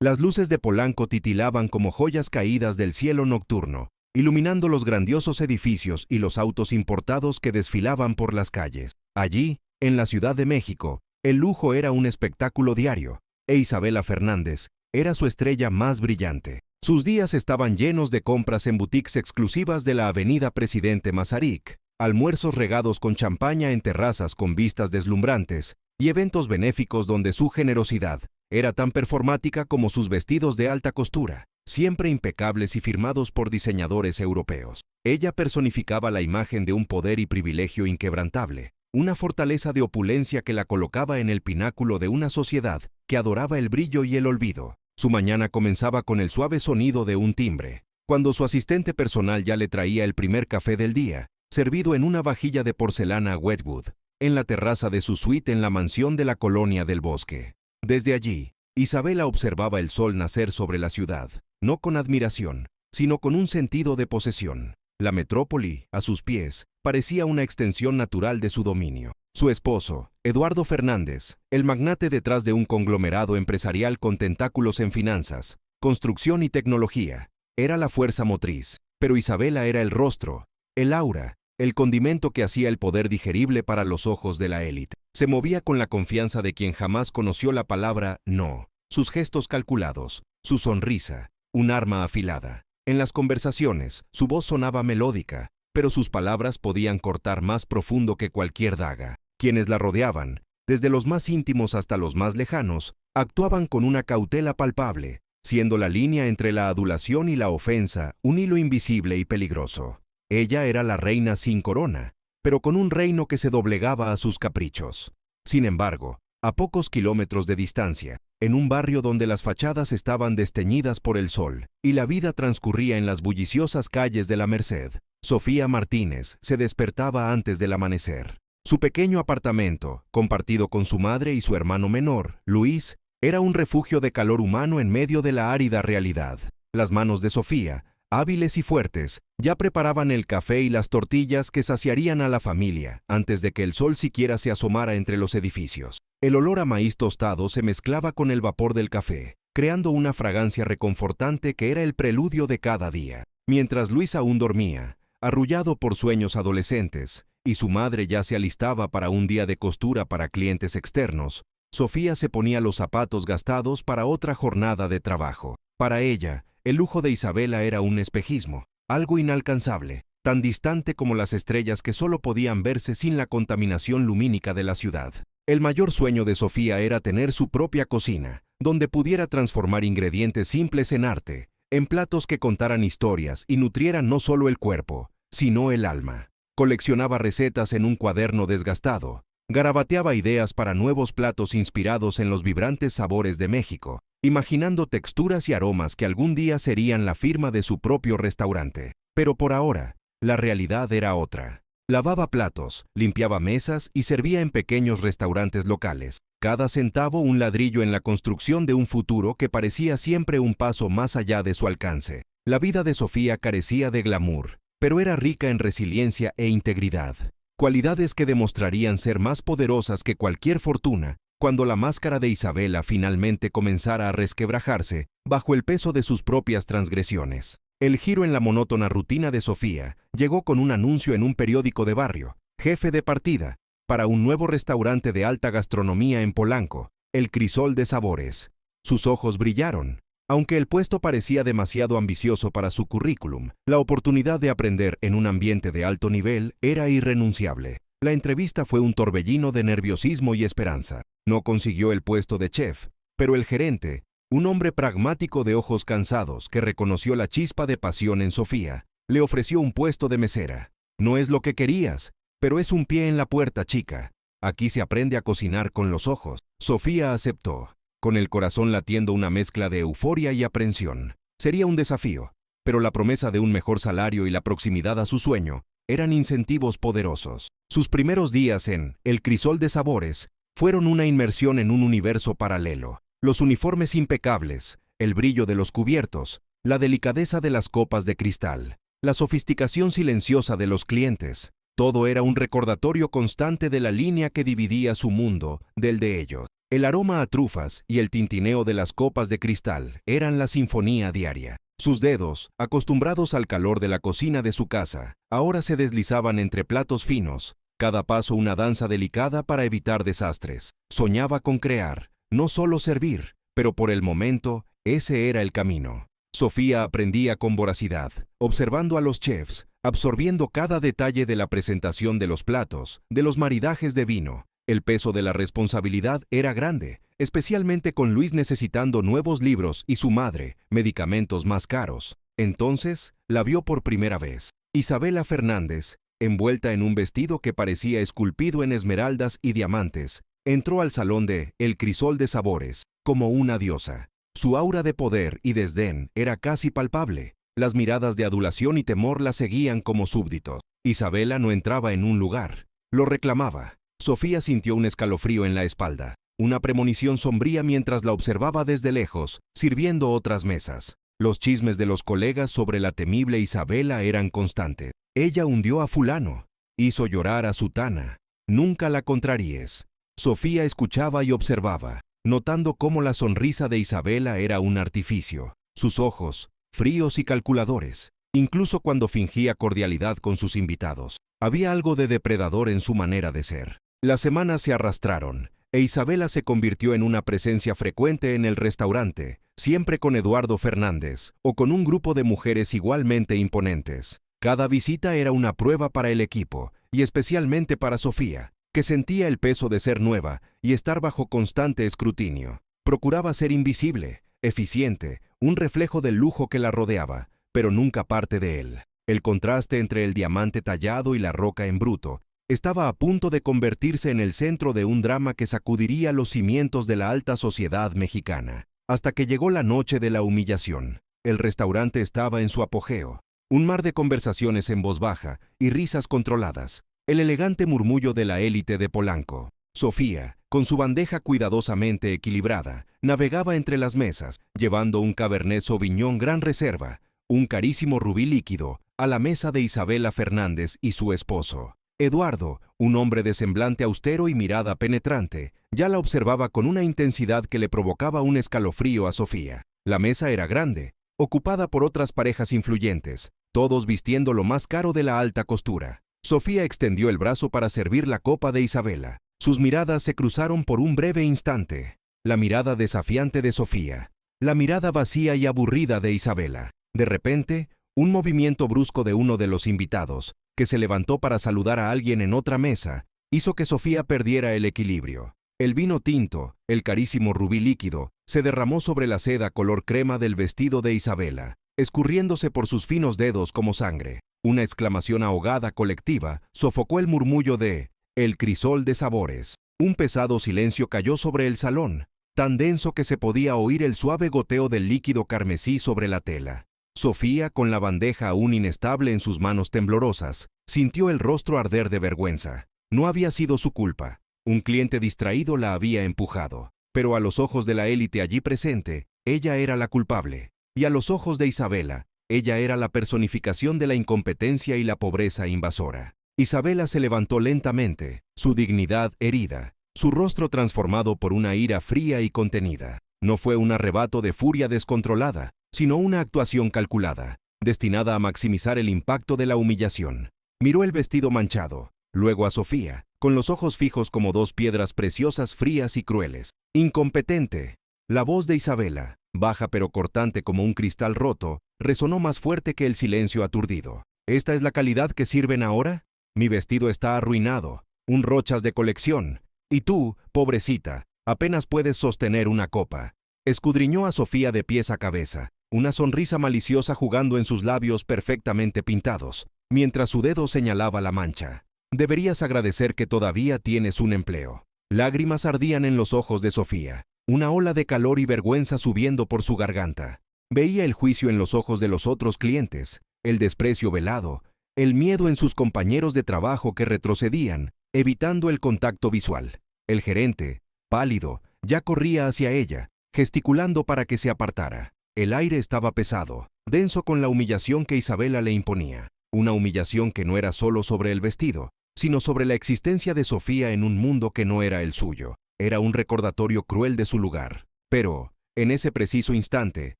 Las luces de Polanco titilaban como joyas caídas del cielo nocturno, iluminando los grandiosos edificios y los autos importados que desfilaban por las calles. Allí, en la Ciudad de México, el lujo era un espectáculo diario, e Isabela Fernández era su estrella más brillante. Sus días estaban llenos de compras en boutiques exclusivas de la avenida Presidente Mazarik, almuerzos regados con champaña en terrazas con vistas deslumbrantes y eventos benéficos donde su generosidad era tan performática como sus vestidos de alta costura, siempre impecables y firmados por diseñadores europeos. Ella personificaba la imagen de un poder y privilegio inquebrantable, una fortaleza de opulencia que la colocaba en el pináculo de una sociedad que adoraba el brillo y el olvido. Su mañana comenzaba con el suave sonido de un timbre, cuando su asistente personal ya le traía el primer café del día, servido en una vajilla de porcelana Wedgwood, en la terraza de su suite en la mansión de la Colonia del Bosque. Desde allí, Isabela observaba el sol nacer sobre la ciudad, no con admiración, sino con un sentido de posesión. La metrópoli, a sus pies, parecía una extensión natural de su dominio. Su esposo, Eduardo Fernández, el magnate detrás de un conglomerado empresarial con tentáculos en finanzas, construcción y tecnología, era la fuerza motriz, pero Isabela era el rostro, el aura, el condimento que hacía el poder digerible para los ojos de la élite. Se movía con la confianza de quien jamás conoció la palabra no, sus gestos calculados, su sonrisa, un arma afilada. En las conversaciones, su voz sonaba melódica, pero sus palabras podían cortar más profundo que cualquier daga. Quienes la rodeaban, desde los más íntimos hasta los más lejanos, actuaban con una cautela palpable, siendo la línea entre la adulación y la ofensa un hilo invisible y peligroso. Ella era la reina sin corona, pero con un reino que se doblegaba a sus caprichos. Sin embargo, a pocos kilómetros de distancia, en un barrio donde las fachadas estaban desteñidas por el sol y la vida transcurría en las bulliciosas calles de la Merced, Sofía Martínez se despertaba antes del amanecer. Su pequeño apartamento, compartido con su madre y su hermano menor, Luis, era un refugio de calor humano en medio de la árida realidad. Las manos de Sofía, hábiles y fuertes, ya preparaban el café y las tortillas que saciarían a la familia antes de que el sol siquiera se asomara entre los edificios. El olor a maíz tostado se mezclaba con el vapor del café, creando una fragancia reconfortante que era el preludio de cada día. Mientras Luis aún dormía, arrullado por sueños adolescentes, y su madre ya se alistaba para un día de costura para clientes externos, Sofía se ponía los zapatos gastados para otra jornada de trabajo. Para ella, el lujo de Isabela era un espejismo, algo inalcanzable, tan distante como las estrellas que solo podían verse sin la contaminación lumínica de la ciudad. El mayor sueño de Sofía era tener su propia cocina, donde pudiera transformar ingredientes simples en arte, en platos que contaran historias y nutrieran no solo el cuerpo, sino el alma. Coleccionaba recetas en un cuaderno desgastado, garabateaba ideas para nuevos platos inspirados en los vibrantes sabores de México, imaginando texturas y aromas que algún día serían la firma de su propio restaurante. Pero por ahora, la realidad era otra. Lavaba platos, limpiaba mesas y servía en pequeños restaurantes locales. Cada centavo un ladrillo en la construcción de un futuro que parecía siempre un paso más allá de su alcance. La vida de Sofía carecía de glamour, pero era rica en resiliencia e integridad, cualidades que demostrarían ser más poderosas que cualquier fortuna cuando la máscara de Isabela finalmente comenzara a resquebrajarse bajo el peso de sus propias transgresiones. El giro en la monótona rutina de Sofía llegó con un anuncio en un periódico de barrio, jefe de partida, para un nuevo restaurante de alta gastronomía en Polanco, el Crisol de Sabores. Sus ojos brillaron. Aunque el puesto parecía demasiado ambicioso para su currículum, la oportunidad de aprender en un ambiente de alto nivel era irrenunciable. La entrevista fue un torbellino de nerviosismo y esperanza. No consiguió el puesto de chef, pero el gerente, un hombre pragmático de ojos cansados que reconoció la chispa de pasión en Sofía, le ofreció un puesto de mesera. No es lo que querías, pero es un pie en la puerta, chica. Aquí se aprende a cocinar con los ojos. Sofía aceptó, con el corazón latiendo una mezcla de euforia y aprensión. Sería un desafío, pero la promesa de un mejor salario y la proximidad a su sueño eran incentivos poderosos. Sus primeros días en El Crisol de Sabores fueron una inmersión en un universo paralelo. Los uniformes impecables, el brillo de los cubiertos, la delicadeza de las copas de cristal, la sofisticación silenciosa de los clientes, todo era un recordatorio constante de la línea que dividía su mundo del de ellos. El aroma a trufas y el tintineo de las copas de cristal eran la sinfonía diaria. Sus dedos, acostumbrados al calor de la cocina de su casa, ahora se deslizaban entre platos finos, cada paso una danza delicada para evitar desastres. Soñaba con crear, no solo servir, pero por el momento, ese era el camino. Sofía aprendía con voracidad, observando a los chefs, absorbiendo cada detalle de la presentación de los platos, de los maridajes de vino. El peso de la responsabilidad era grande, especialmente con Luis necesitando nuevos libros y su madre, medicamentos más caros. Entonces, la vio por primera vez. Isabela Fernández, envuelta en un vestido que parecía esculpido en esmeraldas y diamantes, entró al salón de El Crisol de Sabores, como una diosa. Su aura de poder y desdén era casi palpable. Las miradas de adulación y temor la seguían como súbditos. Isabela no entraba en un lugar. Lo reclamaba. Sofía sintió un escalofrío en la espalda, una premonición sombría mientras la observaba desde lejos, sirviendo otras mesas. Los chismes de los colegas sobre la temible Isabela eran constantes. Ella hundió a fulano, hizo llorar a sutana. Nunca la contraríes. Sofía escuchaba y observaba, notando cómo la sonrisa de Isabela era un artificio. Sus ojos, fríos y calculadores, incluso cuando fingía cordialidad con sus invitados. Había algo de depredador en su manera de ser. Las semanas se arrastraron, e Isabela se convirtió en una presencia frecuente en el restaurante, siempre con Eduardo Fernández, o con un grupo de mujeres igualmente imponentes. Cada visita era una prueba para el equipo, y especialmente para Sofía, que sentía el peso de ser nueva y estar bajo constante escrutinio. Procuraba ser invisible, eficiente, un reflejo del lujo que la rodeaba, pero nunca parte de él. El contraste entre el diamante tallado y la roca en bruto estaba a punto de convertirse en el centro de un drama que sacudiría los cimientos de la alta sociedad mexicana. Hasta que llegó la noche de la humillación. El restaurante estaba en su apogeo. Un mar de conversaciones en voz baja y risas controladas. El elegante murmullo de la élite de Polanco. Sofía, con su bandeja cuidadosamente equilibrada, navegaba entre las mesas, llevando un Cabernet Sauvignon Gran Reserva, un carísimo rubí líquido, a la mesa de Isabela Fernández y su esposo. Eduardo, un hombre de semblante austero y mirada penetrante, ya la observaba con una intensidad que le provocaba un escalofrío a Sofía. La mesa era grande, ocupada por otras parejas influyentes, todos vistiendo lo más caro de la alta costura. Sofía extendió el brazo para servir la copa de Isabela. Sus miradas se cruzaron por un breve instante. La mirada desafiante de Sofía, la mirada vacía y aburrida de Isabela. De repente, un movimiento brusco de uno de los invitados, que se levantó para saludar a alguien en otra mesa, hizo que Sofía perdiera el equilibrio. El vino tinto, el carísimo rubí líquido, se derramó sobre la seda color crema del vestido de Isabela, escurriéndose por sus finos dedos como sangre. Una exclamación ahogada colectiva sofocó el murmullo de El Crisol de Sabores. Un pesado silencio cayó sobre el salón, tan denso que se podía oír el suave goteo del líquido carmesí sobre la tela. Sofía, con la bandeja aún inestable en sus manos temblorosas, sintió el rostro arder de vergüenza. No había sido su culpa. Un cliente distraído la había empujado. Pero a los ojos de la élite allí presente, ella era la culpable. Y a los ojos de Isabela, ella era la personificación de la incompetencia y la pobreza invasora. Isabela se levantó lentamente, su dignidad herida, su rostro transformado por una ira fría y contenida. No fue un arrebato de furia descontrolada, sino una actuación calculada, destinada a maximizar el impacto de la humillación. Miró el vestido manchado, luego a Sofía, con los ojos fijos como dos piedras preciosas frías y crueles. ¡Incompetente! La voz de Isabela, baja pero cortante como un cristal roto, resonó más fuerte que el silencio aturdido. ¿Esta es la calidad que sirven ahora? Mi vestido está arruinado, un Rochas de colección. Y tú, pobrecita, apenas puedes sostener una copa. Escudriñó a Sofía de pies a cabeza, una sonrisa maliciosa jugando en sus labios perfectamente pintados, mientras su dedo señalaba la mancha. Deberías agradecer que todavía tienes un empleo. Lágrimas ardían en los ojos de Sofía, una ola de calor y vergüenza subiendo por su garganta. Veía el juicio en los ojos de los otros clientes, el desprecio velado, el miedo en sus compañeros de trabajo que retrocedían, evitando el contacto visual. El gerente, pálido, ya corría hacia ella, gesticulando para que se apartara. El aire estaba pesado, denso con la humillación que Isabela le imponía. Una humillación que no era solo sobre el vestido, sino sobre la existencia de Sofía en un mundo que no era el suyo. Era un recordatorio cruel de su lugar. Pero, en ese preciso instante,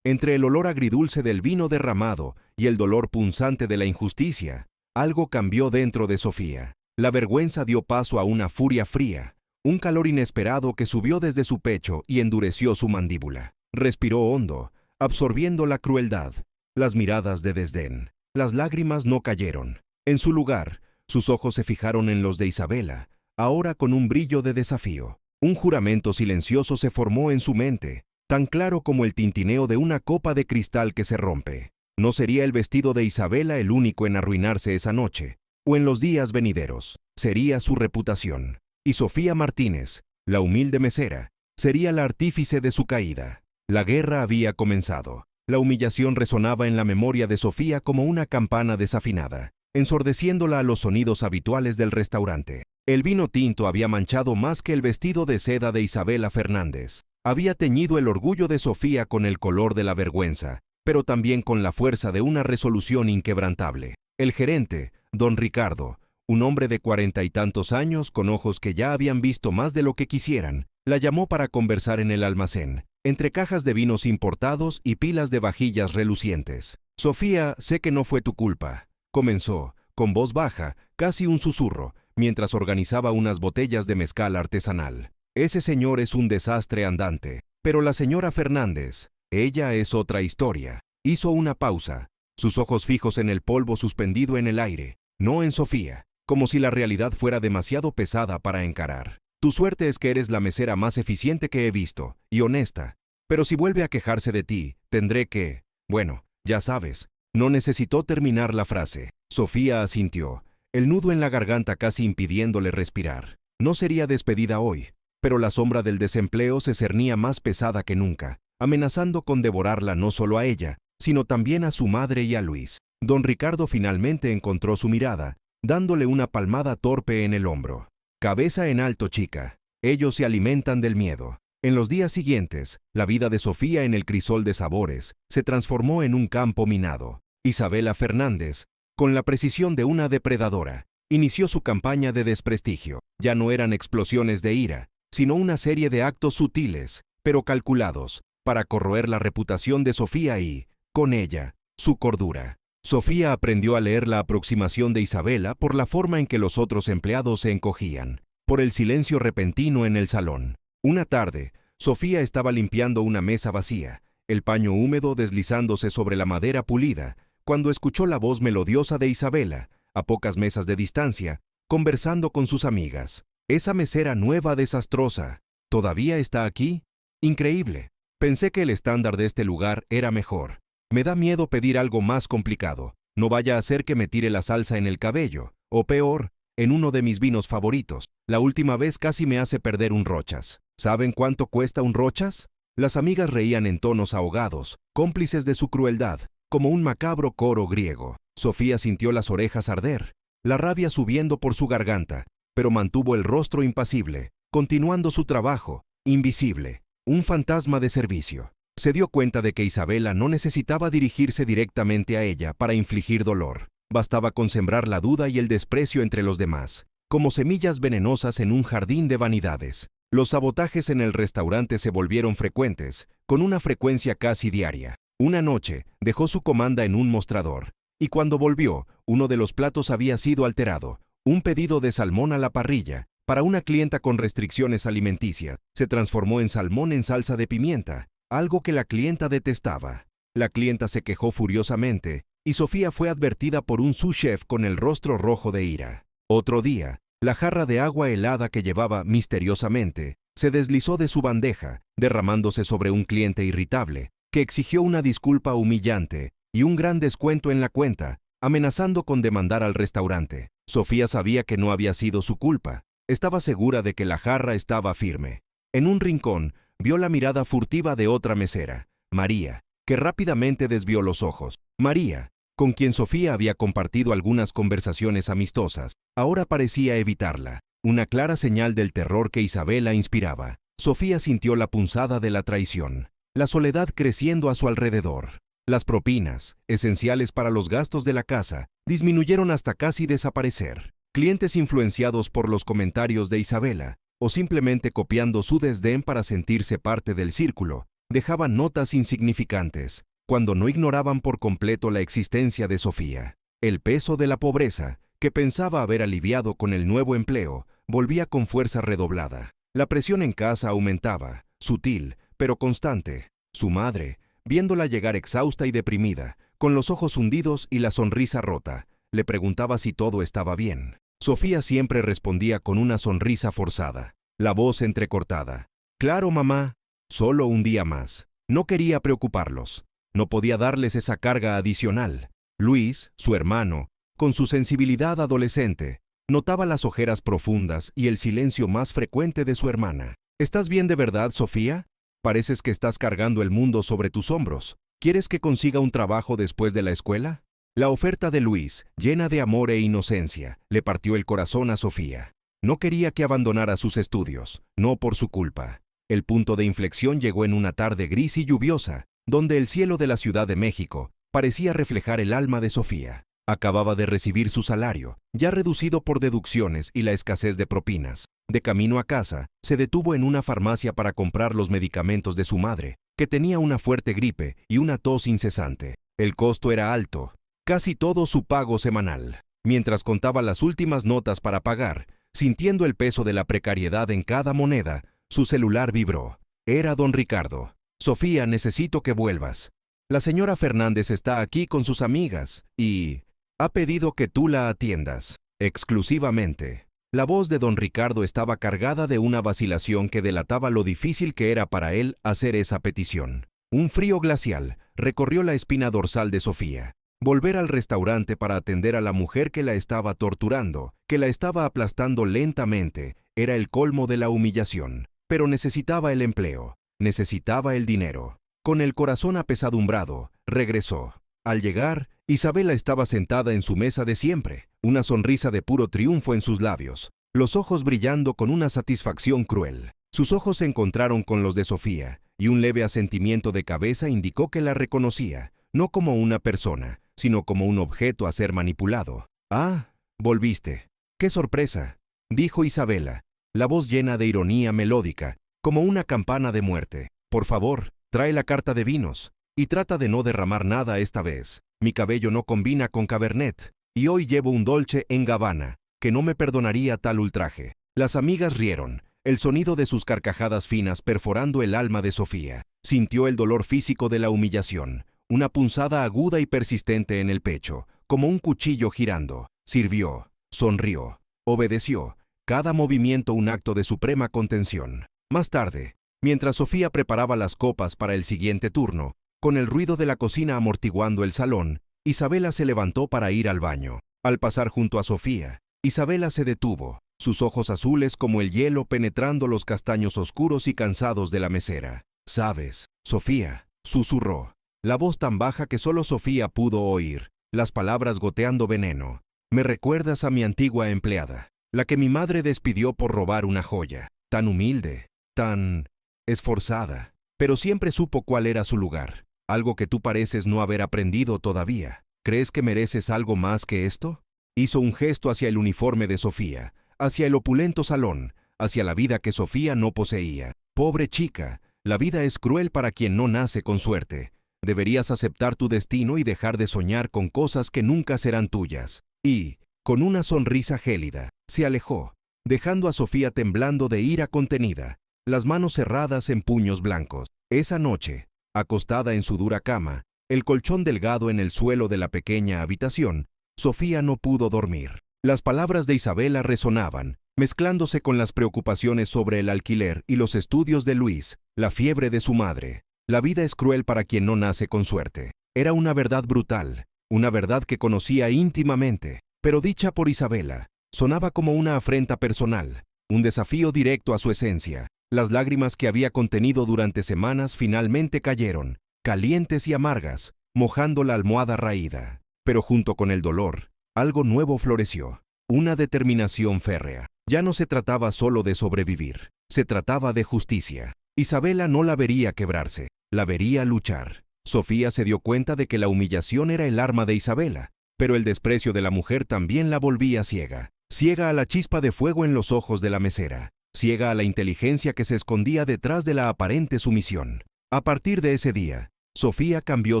entre el olor agridulce del vino derramado y el dolor punzante de la injusticia, algo cambió dentro de Sofía. La vergüenza dio paso a una furia fría, un calor inesperado que subió desde su pecho y endureció su mandíbula. Respiró hondo, absorbiendo la crueldad, las miradas de desdén. Las lágrimas no cayeron. En su lugar, sus ojos se fijaron en los de Isabela, ahora con un brillo de desafío. Un juramento silencioso se formó en su mente, tan claro como el tintineo de una copa de cristal que se rompe. No sería el vestido de Isabela el único en arruinarse esa noche, o en los días venideros. Sería su reputación. Y Sofía Martínez, la humilde mesera, sería la artífice de su caída. La guerra había comenzado. La humillación resonaba en la memoria de Sofía como una campana desafinada, ensordeciéndola a los sonidos habituales del restaurante. El vino tinto había manchado más que el vestido de seda de Isabela Fernández. Había teñido el orgullo de Sofía con el color de la vergüenza, pero también con la fuerza de una resolución inquebrantable. El gerente, don Ricardo, un hombre de 40 y tantos años, con ojos que ya habían visto más de lo que quisieran, la llamó para conversar en el almacén, entre cajas de vinos importados y pilas de vajillas relucientes. «Sofía, sé que no fue tu culpa», comenzó, con voz baja, casi un susurro, mientras organizaba unas botellas de mezcal artesanal. «Ese señor es un desastre andante, pero la señora Fernández, ella es otra historia». Hizo una pausa, sus ojos fijos en el polvo suspendido en el aire, no en Sofía, como si la realidad fuera demasiado pesada para encarar. «Tu suerte es que eres la mesera más eficiente que he visto, y honesta, pero si vuelve a quejarse de ti, tendré que... Bueno, ya sabes». No necesitó terminar la frase. Sofía asintió, el nudo en la garganta casi impidiéndole respirar. No sería despedida hoy, pero la sombra del desempleo se cernía más pesada que nunca, amenazando con devorarla no solo a ella, sino también a su madre y a Luis. Don Ricardo finalmente encontró su mirada, dándole una palmada torpe en el hombro. «Cabeza en alto, chica. Ellos se alimentan del miedo». En los días siguientes, la vida de Sofía en el crisol de sabores se transformó en un campo minado. Isabela Fernández, con la precisión de una depredadora, inició su campaña de desprestigio. Ya no eran explosiones de ira, sino una serie de actos sutiles, pero calculados, para corroer la reputación de Sofía y, con ella, su cordura. Sofía aprendió a leer la aproximación de Isabela por la forma en que los otros empleados se encogían, por el silencio repentino en el salón. Una tarde, Sofía estaba limpiando una mesa vacía, el paño húmedo deslizándose sobre la madera pulida, cuando escuchó la voz melodiosa de Isabela, a pocas mesas de distancia, conversando con sus amigas. «Esa mesera nueva desastrosa, ¿todavía está aquí? Increíble. Pensé que el estándar de este lugar era mejor. Me da miedo pedir algo más complicado. No vaya a ser que me tire la salsa en el cabello, o peor, en uno de mis vinos favoritos. La última vez casi me hace perder un Rochas». «¿Saben cuánto cuesta un Rochas?». Las amigas reían en tonos ahogados, cómplices de su crueldad, como un macabro coro griego. Sofía sintió las orejas arder, la rabia subiendo por su garganta, pero mantuvo el rostro impasible, continuando su trabajo, invisible, un fantasma de servicio. Se dio cuenta de que Isabela no necesitaba dirigirse directamente a ella para infligir dolor. Bastaba con sembrar la duda y el desprecio entre los demás, como semillas venenosas en un jardín de vanidades. Los sabotajes en el restaurante se volvieron frecuentes, con una frecuencia casi diaria. Una noche, dejó su comanda en un mostrador, y cuando volvió, uno de los platos había sido alterado. Un pedido de salmón a la parrilla, para una clienta con restricciones alimenticias, se transformó en salmón en salsa de pimienta, algo que la clienta detestaba. La clienta se quejó furiosamente, y Sofía fue advertida por un sous-chef con el rostro rojo de ira. Otro día, la jarra de agua helada que llevaba misteriosamente se deslizó de su bandeja, derramándose sobre un cliente irritable, que exigió una disculpa humillante y un gran descuento en la cuenta, amenazando con demandar al restaurante. Sofía sabía que no había sido su culpa. Estaba segura de que la jarra estaba firme. En un rincón, vio la mirada furtiva de otra mesera, María, que rápidamente desvió los ojos. María, con quien Sofía había compartido algunas conversaciones amistosas, ahora parecía evitarla, una clara señal del terror que Isabela inspiraba. Sofía sintió la punzada de la traición, la soledad creciendo a su alrededor. Las propinas, esenciales para los gastos de la casa, disminuyeron hasta casi desaparecer. Clientes influenciados por los comentarios de Isabela o simplemente copiando su desdén para sentirse parte del círculo, dejaban notas insignificantes, cuando no ignoraban por completo la existencia de Sofía. El peso de la pobreza, que pensaba haber aliviado con el nuevo empleo, volvía con fuerza redoblada. La presión en casa aumentaba, sutil, pero constante. Su madre, viéndola llegar exhausta y deprimida, con los ojos hundidos y la sonrisa rota, le preguntaba si todo estaba bien. Sofía siempre respondía con una sonrisa forzada, la voz entrecortada. «Claro, mamá, solo un día más». No quería preocuparlos. No podía darles esa carga adicional. Luis, su hermano, con su sensibilidad adolescente, notaba las ojeras profundas y el silencio más frecuente de su hermana. «¿Estás bien de verdad, Sofía? Pareces que estás cargando el mundo sobre tus hombros. ¿Quieres que consiga un trabajo después de la escuela?» La oferta de Luis, llena de amor e inocencia, le partió el corazón a Sofía. No quería que abandonara sus estudios, no por su culpa. El punto de inflexión llegó en una tarde gris y lluviosa, donde el cielo de la Ciudad de México parecía reflejar el alma de Sofía. Acababa de recibir su salario, ya reducido por deducciones y la escasez de propinas. De camino a casa, se detuvo en una farmacia para comprar los medicamentos de su madre, que tenía una fuerte gripe y una tos incesante. El costo era alto, casi todo su pago semanal. Mientras contaba las últimas notas para pagar, sintiendo el peso de la precariedad en cada moneda, su celular vibró. Era don Ricardo. «Sofía, necesito que vuelvas. La señora Fernández está aquí con sus amigas y ha pedido que tú la atiendas, exclusivamente». La voz de don Ricardo estaba cargada de una vacilación que delataba lo difícil que era para él hacer esa petición. Un frío glacial recorrió la espina dorsal de Sofía. Volver al restaurante para atender a la mujer que la estaba torturando, que la estaba aplastando lentamente, era el colmo de la humillación. Pero necesitaba el empleo, necesitaba el dinero. Con el corazón apesadumbrado, regresó. Al llegar, Isabela estaba sentada en su mesa de siempre, una sonrisa de puro triunfo en sus labios, los ojos brillando con una satisfacción cruel. Sus ojos se encontraron con los de Sofía, y un leve asentimiento de cabeza indicó que la reconocía, no como una persona, sino como un objeto a ser manipulado. «Ah, volviste. ¡Qué sorpresa!», dijo Isabela, la voz llena de ironía melódica, como una campana de muerte. «Por favor, trae la carta de vinos, y trata de no derramar nada esta vez. Mi cabello no combina con Cabernet, y hoy llevo un Dolce en Gabbana, que no me perdonaría tal ultraje». Las amigas rieron, el sonido de sus carcajadas finas perforando el alma de Sofía. Sintió el dolor físico de la humillación, una punzada aguda y persistente en el pecho, como un cuchillo girando. Sirvió, sonrió, obedeció, cada movimiento un acto de suprema contención. Más tarde, mientras Sofía preparaba las copas para el siguiente turno, con el ruido de la cocina amortiguando el salón, Isabela se levantó para ir al baño. Al pasar junto a Sofía, Isabela se detuvo, sus ojos azules como el hielo penetrando los castaños oscuros y cansados de la mesera. «¿Sabes, Sofía?», susurró, la voz tan baja que solo Sofía pudo oír, las palabras goteando veneno. «Me recuerdas a mi antigua empleada, la que mi madre despidió por robar una joya. Tan humilde, tan esforzada, pero siempre supo cuál era su lugar, algo que tú pareces no haber aprendido todavía. ¿Crees que mereces algo más que esto?». Hizo un gesto hacia el uniforme de Sofía, hacia el opulento salón, hacia la vida que Sofía no poseía. «Pobre chica, la vida es cruel para quien no nace con suerte. Deberías aceptar tu destino y dejar de soñar con cosas que nunca serán tuyas». Y, con una sonrisa gélida, se alejó, dejando a Sofía temblando de ira contenida, las manos cerradas en puños blancos. Esa noche, acostada en su dura cama, el colchón delgado en el suelo de la pequeña habitación, Sofía no pudo dormir. Las palabras de Isabela resonaban, mezclándose con las preocupaciones sobre el alquiler y los estudios de Luis, la fiebre de su madre. La vida es cruel para quien no nace con suerte. Era una verdad brutal, una verdad que conocía íntimamente, pero dicha por Isabela, sonaba como una afrenta personal, un desafío directo a su esencia. Las lágrimas que había contenido durante semanas finalmente cayeron, calientes y amargas, mojando la almohada raída. Pero junto con el dolor, algo nuevo floreció, una determinación férrea. Ya no se trataba solo de sobrevivir, se trataba de justicia. Isabela no la vería quebrarse, la vería luchar. Sofía se dio cuenta de que la humillación era el arma de Isabela, pero el desprecio de la mujer también la volvía ciega, ciega a la chispa de fuego en los ojos de la mesera, ciega a la inteligencia que se escondía detrás de la aparente sumisión. A partir de ese día, Sofía cambió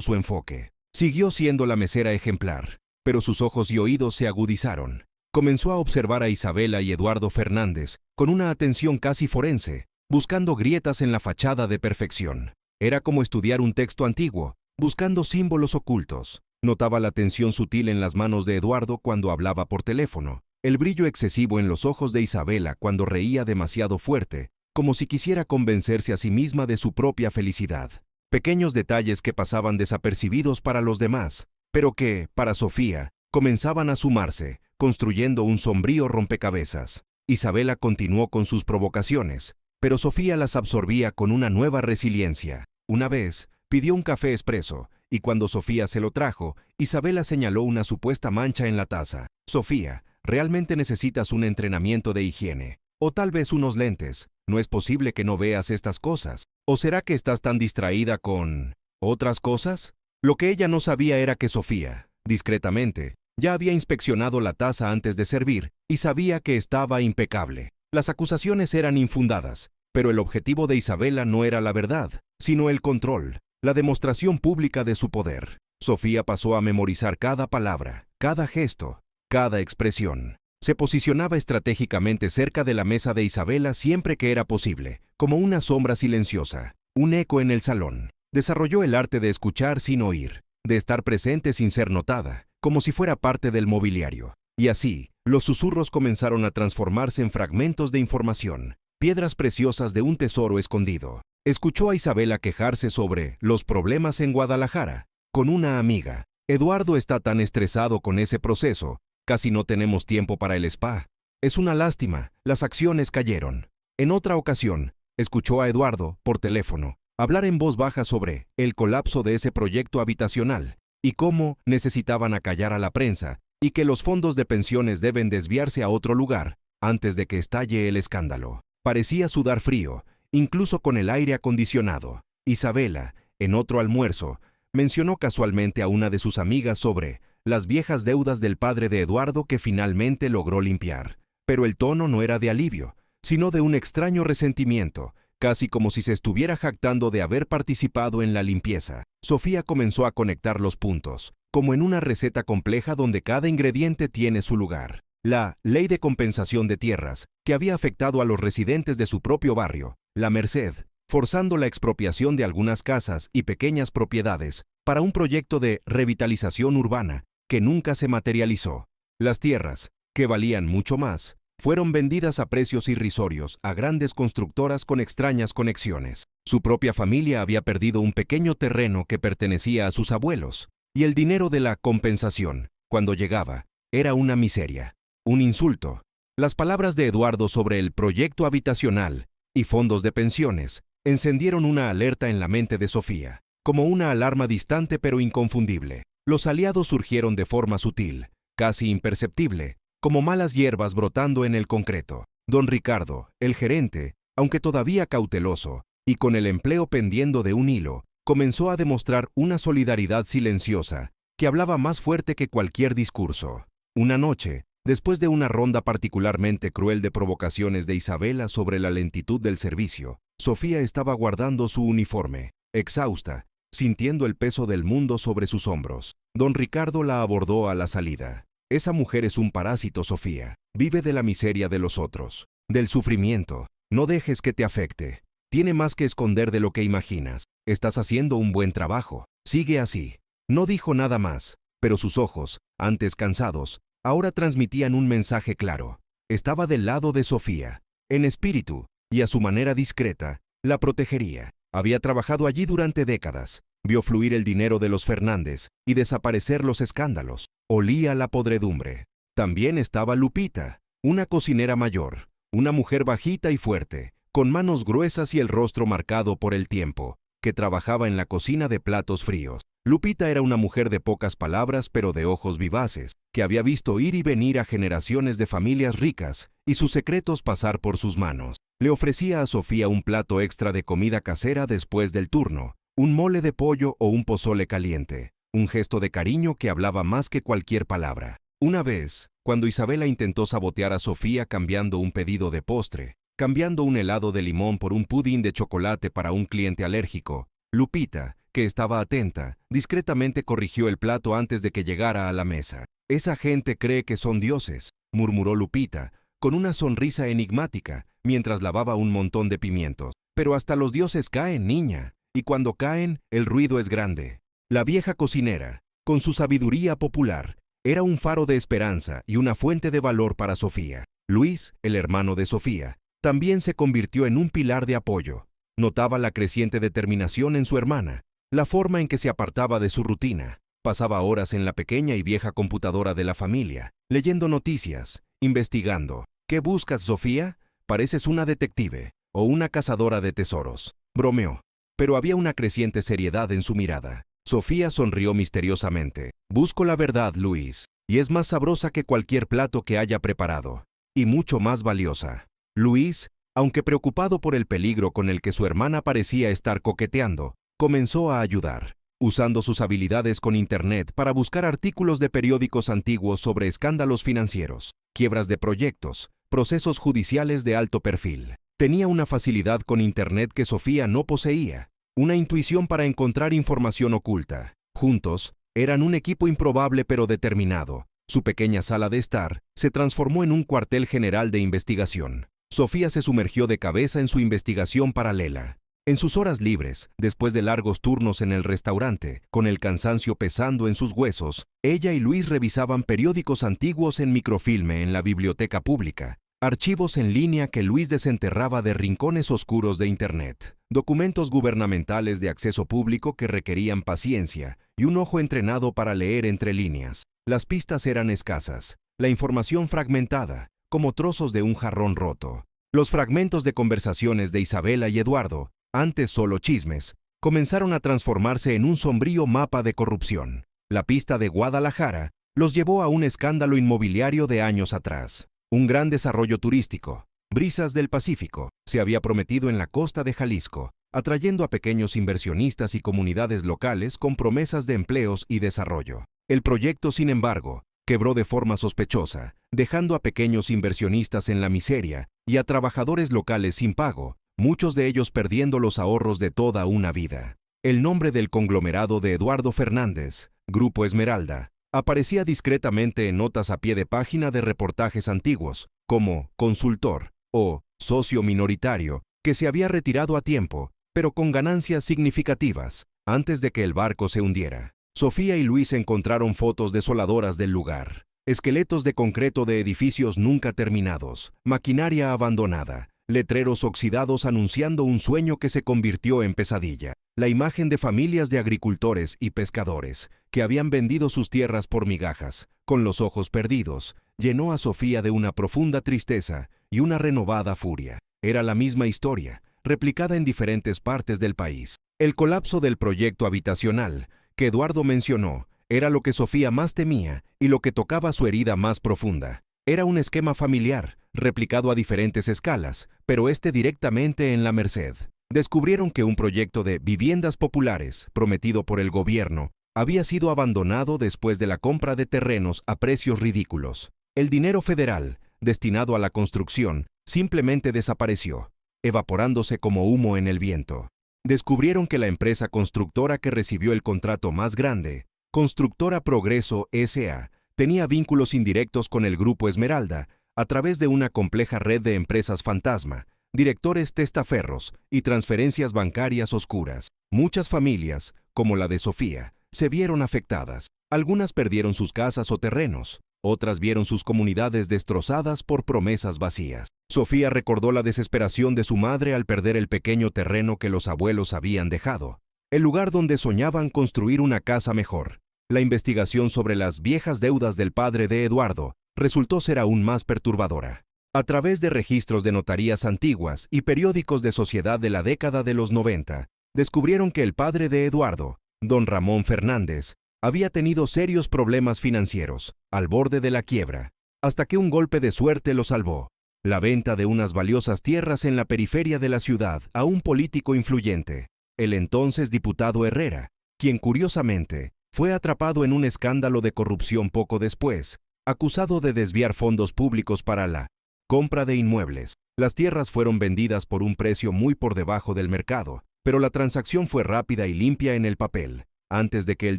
su enfoque. Siguió siendo la mesera ejemplar, pero sus ojos y oídos se agudizaron. Comenzó a observar a Isabela y Eduardo Fernández con una atención casi forense, buscando grietas en la fachada de perfección. Era como estudiar un texto antiguo, buscando símbolos ocultos. Notaba la tensión sutil en las manos de Eduardo cuando hablaba por teléfono, el brillo excesivo en los ojos de Isabela cuando reía demasiado fuerte, como si quisiera convencerse a sí misma de su propia felicidad. Pequeños detalles que pasaban desapercibidos para los demás, pero que, para Sofía, comenzaban a sumarse, construyendo un sombrío rompecabezas. Isabela continuó con sus provocaciones, pero Sofía las absorbía con una nueva resiliencia. Una vez, pidió un café expreso, y cuando Sofía se lo trajo, Isabela señaló una supuesta mancha en la taza. Sofía, realmente necesitas un entrenamiento de higiene. O tal vez unos lentes. No es posible que no veas estas cosas. ¿O será que estás tan distraída con otras cosas? Lo que ella no sabía era que Sofía, discretamente, ya había inspeccionado la taza antes de servir y sabía que estaba impecable. Las acusaciones eran infundadas, pero el objetivo de Isabela no era la verdad, sino el control, la demostración pública de su poder. Sofía pasó a memorizar cada palabra, cada gesto, cada expresión. Se posicionaba estratégicamente cerca de la mesa de Isabela siempre que era posible, como una sombra silenciosa, un eco en el salón. Desarrolló el arte de escuchar sin oír, de estar presente sin ser notada, como si fuera parte del mobiliario. Y así, los susurros comenzaron a transformarse en fragmentos de información, piedras preciosas de un tesoro escondido. Escuchó a Isabela quejarse sobre los problemas en Guadalajara, con una amiga. Eduardo está tan estresado con ese proceso, casi no tenemos tiempo para el spa. Es una lástima, las acciones cayeron. En otra ocasión, escuchó a Eduardo, por teléfono, hablar en voz baja sobre el colapso de ese proyecto habitacional y cómo necesitaban acallar a la prensa y que los fondos de pensiones deben desviarse a otro lugar antes de que estalle el escándalo. Parecía sudar frío, incluso con el aire acondicionado. Isabela, en otro almuerzo, mencionó casualmente a una de sus amigas sobre las viejas deudas del padre de Eduardo que finalmente logró limpiar. Pero el tono no era de alivio, sino de un extraño resentimiento, casi como si se estuviera jactando de haber participado en la limpieza. Sofía comenzó a conectar los puntos, como en una receta compleja donde cada ingrediente tiene su lugar. La ley de compensación de tierras, que había afectado a los residentes de su propio barrio, la Merced, forzando la expropiación de algunas casas y pequeñas propiedades para un proyecto de revitalización urbana que nunca se materializó. Las tierras, que valían mucho más, fueron vendidas a precios irrisorios a grandes constructoras con extrañas conexiones. Su propia familia había perdido un pequeño terreno que pertenecía a sus abuelos, y el dinero de la compensación, cuando llegaba, era una miseria, un insulto. Las palabras de Eduardo sobre el proyecto habitacional y fondos de pensiones encendieron una alerta en la mente de Sofía, como una alarma distante pero inconfundible. Los aliados surgieron de forma sutil, casi imperceptible, como malas hierbas brotando en el concreto. Don Ricardo, el gerente, aunque todavía cauteloso, y con el empleo pendiendo de un hilo, comenzó a demostrar una solidaridad silenciosa, que hablaba más fuerte que cualquier discurso. Una noche, después de una ronda particularmente cruel de provocaciones de Isabela sobre la lentitud del servicio, Sofía estaba guardando su uniforme, exhausta, sintiendo el peso del mundo sobre sus hombros. Don Ricardo la abordó a la salida. Esa mujer es un parásito, Sofía. Vive de la miseria de los otros, del sufrimiento. No dejes que te afecte. Tiene más que esconder de lo que imaginas. Estás haciendo un buen trabajo. Sigue así. No dijo nada más, pero sus ojos, antes cansados, ahora transmitían un mensaje claro. Estaba del lado de Sofía. En espíritu, y a su manera discreta, la protegería. Había trabajado allí durante décadas. Vio fluir el dinero de los Fernández y desaparecer los escándalos. Olía la podredumbre. También estaba Lupita, una cocinera mayor, una mujer bajita y fuerte, con manos gruesas y el rostro marcado por el tiempo, que trabajaba en la cocina de platos fríos. Lupita era una mujer de pocas palabras pero de ojos vivaces, que había visto ir y venir a generaciones de familias ricas y sus secretos pasar por sus manos. Le ofrecía a Sofía un plato extra de comida casera después del turno, un mole de pollo o un pozole caliente, un gesto de cariño que hablaba más que cualquier palabra. Una vez, cuando Isabela intentó sabotear a Sofía cambiando un pedido de postre, cambiando un helado de limón por un pudín de chocolate para un cliente alérgico. Lupita, que estaba atenta, discretamente corrigió el plato antes de que llegara a la mesa. «Esa gente cree que son dioses», murmuró Lupita, con una sonrisa enigmática, mientras lavaba un montón de pimientos. «Pero hasta los dioses caen, niña, y cuando caen, el ruido es grande». La vieja cocinera, con su sabiduría popular, era un faro de esperanza y una fuente de valor para Sofía. Luis, el hermano de Sofía, también se convirtió en un pilar de apoyo. Notaba la creciente determinación en su hermana, la forma en que se apartaba de su rutina. Pasaba horas en la pequeña y vieja computadora de la familia, leyendo noticias, investigando. «¿Qué buscas, Sofía? Pareces una detective o una cazadora de tesoros», bromeó. Pero había una creciente seriedad en su mirada. Sofía sonrió misteriosamente. «Busco la verdad, Luis, y es más sabrosa que cualquier plato que haya preparado, y mucho más valiosa». Luis, aunque preocupado por el peligro con el que su hermana parecía estar coqueteando, comenzó a ayudar, usando sus habilidades con Internet para buscar artículos de periódicos antiguos sobre escándalos financieros, quiebras de proyectos, procesos judiciales de alto perfil. Tenía una facilidad con Internet que Sofía no poseía, una intuición para encontrar información oculta. Juntos, eran un equipo improbable pero determinado. Su pequeña sala de estar se transformó en un cuartel general de investigación. Sofía se sumergió de cabeza en su investigación paralela. En sus horas libres, después de largos turnos en el restaurante, con el cansancio pesando en sus huesos, ella y Luis revisaban periódicos antiguos en microfilme en la biblioteca pública, archivos en línea que Luis desenterraba de rincones oscuros de Internet, documentos gubernamentales de acceso público que requerían paciencia y un ojo entrenado para leer entre líneas. Las pistas eran escasas, la información fragmentada, como trozos de un jarrón roto. Los fragmentos de conversaciones de Isabela y Eduardo, antes solo chismes, comenzaron a transformarse en un sombrío mapa de corrupción. La pista de Guadalajara los llevó a un escándalo inmobiliario de años atrás. Un gran desarrollo turístico, Brisas del Pacífico, se había prometido en la costa de Jalisco, atrayendo a pequeños inversionistas y comunidades locales con promesas de empleos y desarrollo. El proyecto, sin embargo, quebró de forma sospechosa, dejando a pequeños inversionistas en la miseria y a trabajadores locales sin pago, muchos de ellos perdiendo los ahorros de toda una vida. El nombre del conglomerado de Eduardo Fernández, Grupo Esmeralda, aparecía discretamente en notas a pie de página de reportajes antiguos, como consultor o socio minoritario, que se había retirado a tiempo, pero con ganancias significativas, antes de que el barco se hundiera. Sofía y Luis encontraron fotos desoladoras del lugar, esqueletos de concreto de edificios nunca terminados, maquinaria abandonada, letreros oxidados anunciando un sueño que se convirtió en pesadilla, la imagen de familias de agricultores y pescadores que habían vendido sus tierras por migajas, con los ojos perdidos, llenó a Sofía de una profunda tristeza y una renovada furia. Era la misma historia, replicada en diferentes partes del país. El colapso del proyecto habitacional que Eduardo mencionó era lo que Sofía más temía y lo que tocaba su herida más profunda. Era un esquema familiar, replicado a diferentes escalas, pero directamente en la Merced. Descubrieron que un proyecto de viviendas populares, prometido por el gobierno, había sido abandonado después de la compra de terrenos a precios ridículos. El dinero federal, destinado a la construcción, simplemente desapareció, evaporándose como humo en el viento. Descubrieron que la empresa constructora que recibió el contrato más grande, Constructora Progreso S.A., tenía vínculos indirectos con el Grupo Esmeralda a través de una compleja red de empresas fantasma, directores testaferros y transferencias bancarias oscuras. Muchas familias, como la de Sofía, se vieron afectadas. Algunas perdieron sus casas o terrenos, otras vieron sus comunidades destrozadas por promesas vacías. Sofía recordó la desesperación de su madre al perder el pequeño terreno que los abuelos habían dejado, el lugar donde soñaban construir una casa mejor. La investigación sobre las viejas deudas del padre de Eduardo resultó ser aún más perturbadora. A través de registros de notarías antiguas y periódicos de sociedad de la década de los 90, descubrieron que el padre de Eduardo, don Ramón Fernández, había tenido serios problemas financieros, al borde de la quiebra, hasta que un golpe de suerte lo salvó: la venta de unas valiosas tierras en la periferia de la ciudad a un político influyente, el entonces diputado Herrera, quien curiosamente fue atrapado en un escándalo de corrupción poco después, acusado de desviar fondos públicos para la compra de inmuebles. Las tierras fueron vendidas por un precio muy por debajo del mercado, pero la transacción fue rápida y limpia en el papel, antes de que el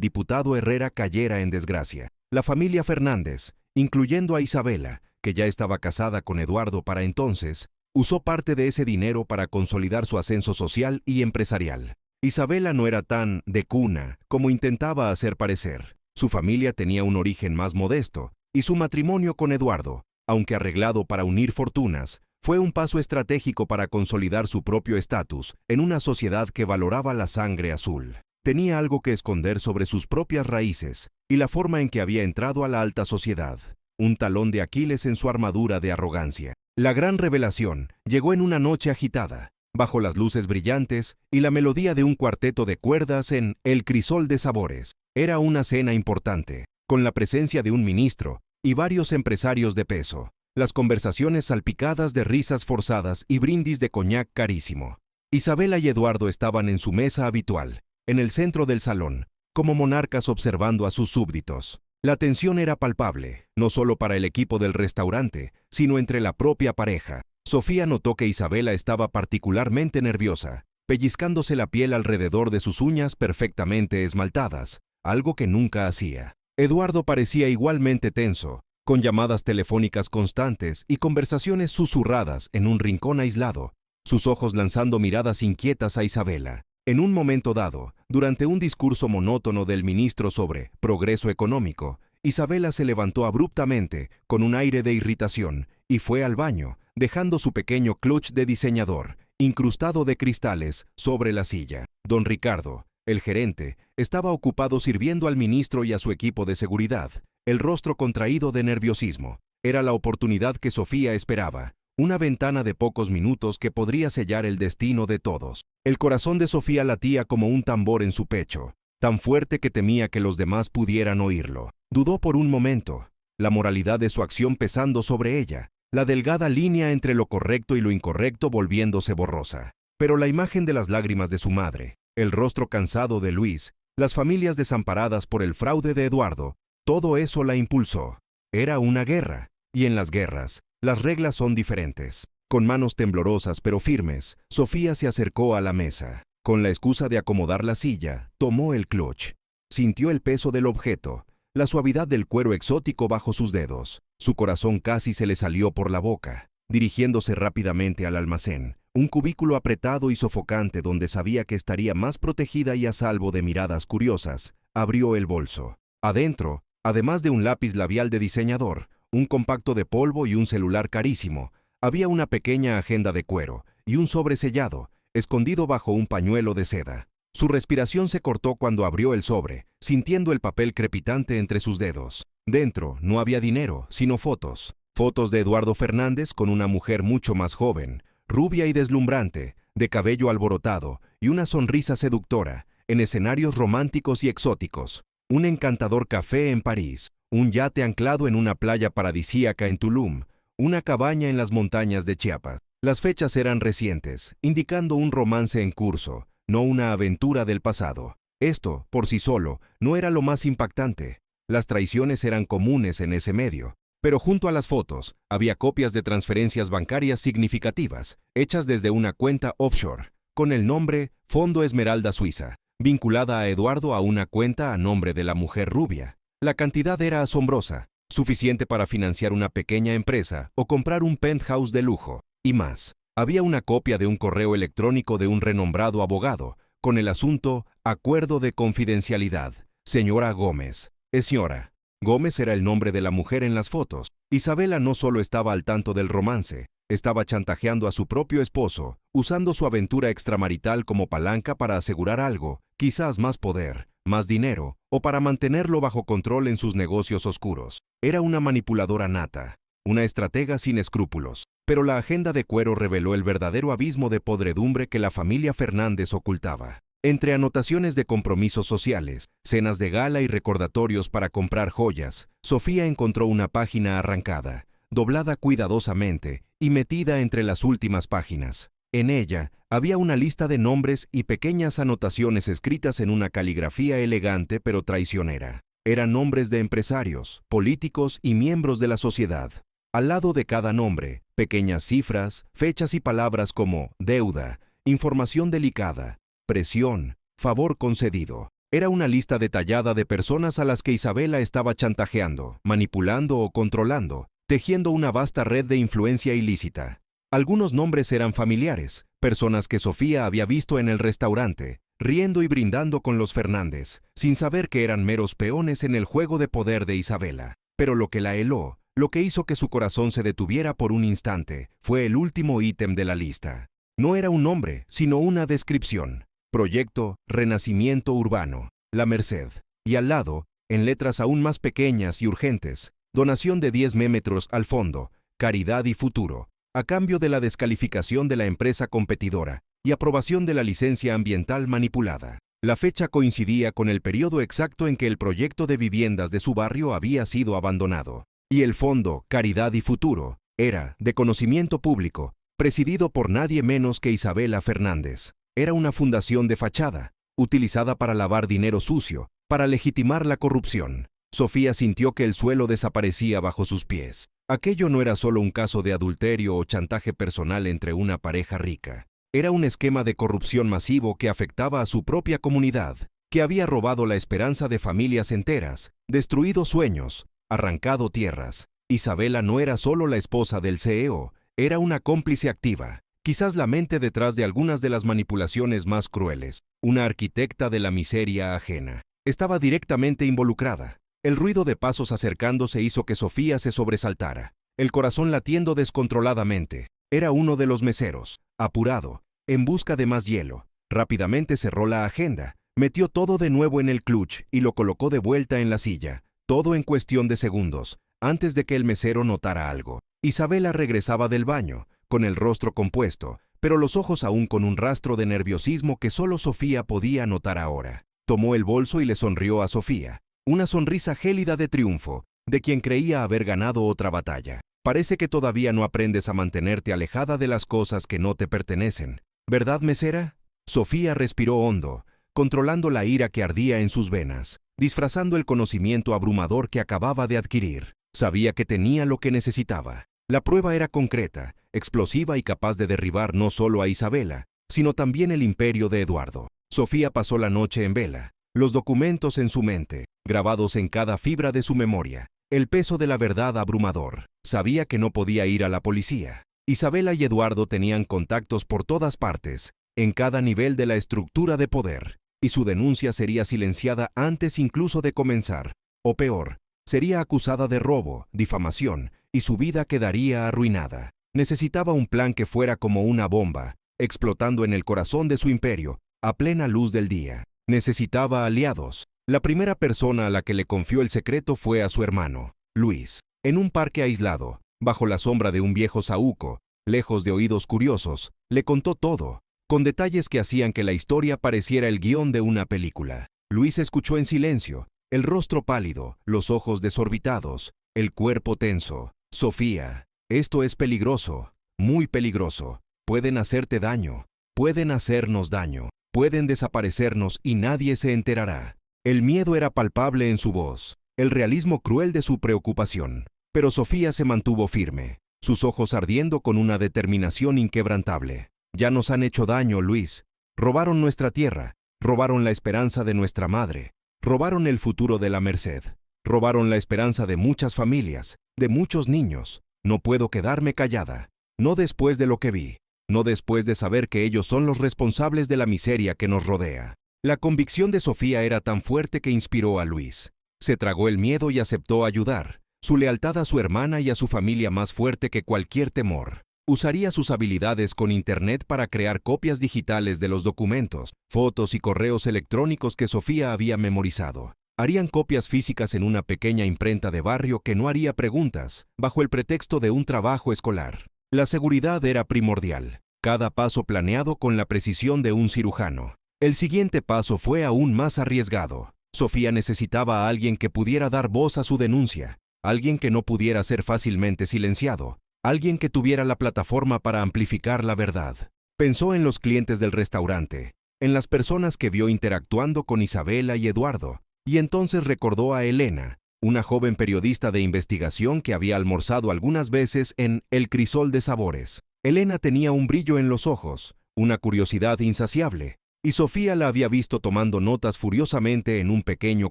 diputado Herrera cayera en desgracia. La familia Fernández, incluyendo a Isabela, que ya estaba casada con Eduardo para entonces, usó parte de ese dinero para consolidar su ascenso social y empresarial. Isabela no era tan de cuna como intentaba hacer parecer. Su familia tenía un origen más modesto, y su matrimonio con Eduardo, aunque arreglado para unir fortunas, fue un paso estratégico para consolidar su propio estatus en una sociedad que valoraba la sangre azul. Tenía algo que esconder sobre sus propias raíces y la forma en que había entrado a la alta sociedad, un talón de Aquiles en su armadura de arrogancia. La gran revelación llegó en una noche agitada, bajo las luces brillantes y la melodía de un cuarteto de cuerdas en El Crisol de Sabores. Era una cena importante, con la presencia de un ministro y varios empresarios de peso. Las conversaciones salpicadas de risas forzadas y brindis de coñac carísimo. Isabela y Eduardo estaban en su mesa habitual, en el centro del salón, como monarcas observando a sus súbditos. La tensión era palpable, no solo para el equipo del restaurante, sino entre la propia pareja. Sofía notó que Isabela estaba particularmente nerviosa, pellizcándose la piel alrededor de sus uñas perfectamente esmaltadas, algo que nunca hacía. Eduardo parecía igualmente tenso, con llamadas telefónicas constantes y conversaciones susurradas en un rincón aislado, sus ojos lanzando miradas inquietas a Isabela. En un momento dado, durante un discurso monótono del ministro sobre progreso económico, Isabela se levantó abruptamente, con un aire de irritación, y fue al baño, dejando su pequeño clutch de diseñador, incrustado de cristales, sobre la silla. Don Ricardo, el gerente, estaba ocupado sirviendo al ministro y a su equipo de seguridad, el rostro contraído de nerviosismo. Era la oportunidad que Sofía esperaba, una ventana de pocos minutos que podría sellar el destino de todos. El corazón de Sofía latía como un tambor en su pecho, tan fuerte que temía que los demás pudieran oírlo. Dudó por un momento, la moralidad de su acción pesando sobre ella, la delgada línea entre lo correcto y lo incorrecto volviéndose borrosa. Pero la imagen de las lágrimas de su madre, el rostro cansado de Luis, las familias desamparadas por el fraude de Eduardo, todo eso la impulsó. Era una guerra, y en las guerras, las reglas son diferentes. Con manos temblorosas pero firmes, Sofía se acercó a la mesa. Con la excusa de acomodar la silla, tomó el clutch. Sintió el peso del objeto, la suavidad del cuero exótico bajo sus dedos. Su corazón casi se le salió por la boca. Dirigiéndose rápidamente al almacén, un cubículo apretado y sofocante donde sabía que estaría más protegida y a salvo de miradas curiosas, abrió el bolso. Adentro, además de un lápiz labial de diseñador, un compacto de polvo y un celular carísimo, había una pequeña agenda de cuero y un sobre sellado, escondido bajo un pañuelo de seda. Su respiración se cortó cuando abrió el sobre, sintiendo el papel crepitante entre sus dedos. Dentro no había dinero, sino fotos. Fotos de Eduardo Fernández con una mujer mucho más joven, rubia y deslumbrante, de cabello alborotado y una sonrisa seductora, en escenarios románticos y exóticos. Un encantador café en París, un yate anclado en una playa paradisíaca en Tulum, una cabaña en las montañas de Chiapas. Las fechas eran recientes, indicando un romance en curso, no una aventura del pasado. Esto, por sí solo, no era lo más impactante. Las traiciones eran comunes en ese medio. Pero junto a las fotos, había copias de transferencias bancarias significativas, hechas desde una cuenta offshore, con el nombre Fondo Esmeralda Suiza, vinculada a Eduardo a una cuenta a nombre de la mujer rubia. La cantidad era asombrosa, suficiente para financiar una pequeña empresa o comprar un penthouse de lujo, y más. Había una copia de un correo electrónico de un renombrado abogado, con el asunto Acuerdo de Confidencialidad. Señora Gómez. Señora. Gómez era el nombre de la mujer en las fotos. Isabela no solo estaba al tanto del romance, estaba chantajeando a su propio esposo, usando su aventura extramarital como palanca para asegurar algo, quizás más poder, más dinero, o para mantenerlo bajo control en sus negocios oscuros. Era una manipuladora nata, una estratega sin escrúpulos. Pero la agenda de cuero reveló el verdadero abismo de podredumbre que la familia Fernández ocultaba. Entre anotaciones de compromisos sociales, cenas de gala y recordatorios para comprar joyas, Sofía encontró una página arrancada, doblada cuidadosamente y metida entre las últimas páginas. En ella había una lista de nombres y pequeñas anotaciones escritas en una caligrafía elegante pero traicionera. Eran nombres de empresarios, políticos y miembros de la sociedad. Al lado de cada nombre, Pequeñas cifras, fechas y palabras como deuda, información delicada, presión, favor concedido. Era una lista detallada de personas a las que Isabela estaba chantajeando, manipulando o controlando, tejiendo una vasta red de influencia ilícita. Algunos nombres eran familiares, personas que Sofía había visto en el restaurante, riendo y brindando con los Fernández, sin saber que eran meros peones en el juego de poder de Isabela. Pero lo que la heló, lo que hizo que su corazón se detuviera por un instante, fue el último ítem de la lista. No era un nombre, sino una descripción. Proyecto Renacimiento Urbano, La Merced. Y al lado, en letras aún más pequeñas y urgentes, donación de 10 metros al fondo, Caridad y Futuro, a cambio de la descalificación de la empresa competidora y aprobación de la licencia ambiental manipulada. La fecha coincidía con el periodo exacto en que el proyecto de viviendas de su barrio había sido abandonado. Y el fondo Caridad y Futuro era, de conocimiento público, presidido por nadie menos que Isabela Fernández. Era una fundación de fachada, utilizada para lavar dinero sucio, para legitimar la corrupción. Sofía sintió que el suelo desaparecía bajo sus pies. Aquello no era solo un caso de adulterio o chantaje personal entre una pareja rica. Era un esquema de corrupción masivo que afectaba a su propia comunidad, que había robado la esperanza de familias enteras, destruido sueños, arrancado tierras. Isabela no era solo la esposa del CEO, era una cómplice activa, quizás la mente detrás de algunas de las manipulaciones más crueles, una arquitecta de la miseria ajena. Estaba directamente involucrada. El ruido de pasos acercándose hizo que Sofía se sobresaltara, el corazón latiendo descontroladamente. Era uno de los meseros, apurado, en busca de más hielo. Rápidamente cerró la agenda, metió todo de nuevo en el clutch y lo colocó de vuelta en la silla, todo en cuestión de segundos, antes de que el mesero notara algo. Isabela regresaba del baño, con el rostro compuesto, pero los ojos aún con un rastro de nerviosismo que solo Sofía podía notar ahora. Tomó el bolso y le sonrió a Sofía. Una sonrisa gélida de triunfo, de quien creía haber ganado otra batalla. Parece que todavía no aprendes a mantenerte alejada de las cosas que no te pertenecen. ¿Verdad, mesera? Sofía respiró hondo, controlando la ira que ardía en sus venas, disfrazando el conocimiento abrumador que acababa de adquirir. Sabía que tenía lo que necesitaba. La prueba era concreta, explosiva y capaz de derribar no solo a Isabela, sino también el imperio de Eduardo. Sofía pasó la noche en vela, los documentos en su mente, grabados en cada fibra de su memoria, el peso de la verdad abrumador. Sabía que no podía ir a la policía. Isabela y Eduardo tenían contactos por todas partes, en cada nivel de la estructura de poder, y su denuncia sería silenciada antes incluso de comenzar, o peor, sería acusada de robo, difamación, y su vida quedaría arruinada. Necesitaba un plan que fuera como una bomba, explotando en el corazón de su imperio, a plena luz del día. Necesitaba aliados. La primera persona a la que le confió el secreto fue a su hermano, Luis. En un parque aislado, bajo la sombra de un viejo saúco, lejos de oídos curiosos, le contó todo, con detalles que hacían que la historia pareciera el guión de una película. Luis escuchó en silencio, el rostro pálido, los ojos desorbitados, el cuerpo tenso. Sofía, esto es peligroso, muy peligroso. Pueden hacerte daño, pueden hacernos daño, pueden desaparecernos y nadie se enterará. El miedo era palpable en su voz, el realismo cruel de su preocupación. Pero Sofía se mantuvo firme, sus ojos ardiendo con una determinación inquebrantable. Ya nos han hecho daño, Luis. Robaron nuestra tierra, robaron la esperanza de nuestra madre, robaron el futuro de la Merced, robaron la esperanza de muchas familias, de muchos niños. No puedo quedarme callada, no después de lo que vi, no después de saber que ellos son los responsables de la miseria que nos rodea. La convicción de Sofía era tan fuerte que inspiró a Luis. Se tragó el miedo y aceptó ayudar. Su lealtad a su hermana y a su familia más fuerte que cualquier temor. Usaría sus habilidades con Internet para crear copias digitales de los documentos, fotos y correos electrónicos que Sofía había memorizado. Harían copias físicas en una pequeña imprenta de barrio que no haría preguntas, bajo el pretexto de un trabajo escolar. La seguridad era primordial, cada paso planeado con la precisión de un cirujano. El siguiente paso fue aún más arriesgado. Sofía necesitaba a alguien que pudiera dar voz a su denuncia, alguien que no pudiera ser fácilmente silenciado, alguien que tuviera la plataforma para amplificar la verdad. Pensó en los clientes del restaurante, en las personas que vio interactuando con Isabela y Eduardo, y entonces recordó a Elena, una joven periodista de investigación que había almorzado algunas veces en El Crisol de Sabores. Elena tenía un brillo en los ojos, una curiosidad insaciable, y Sofía la había visto tomando notas furiosamente en un pequeño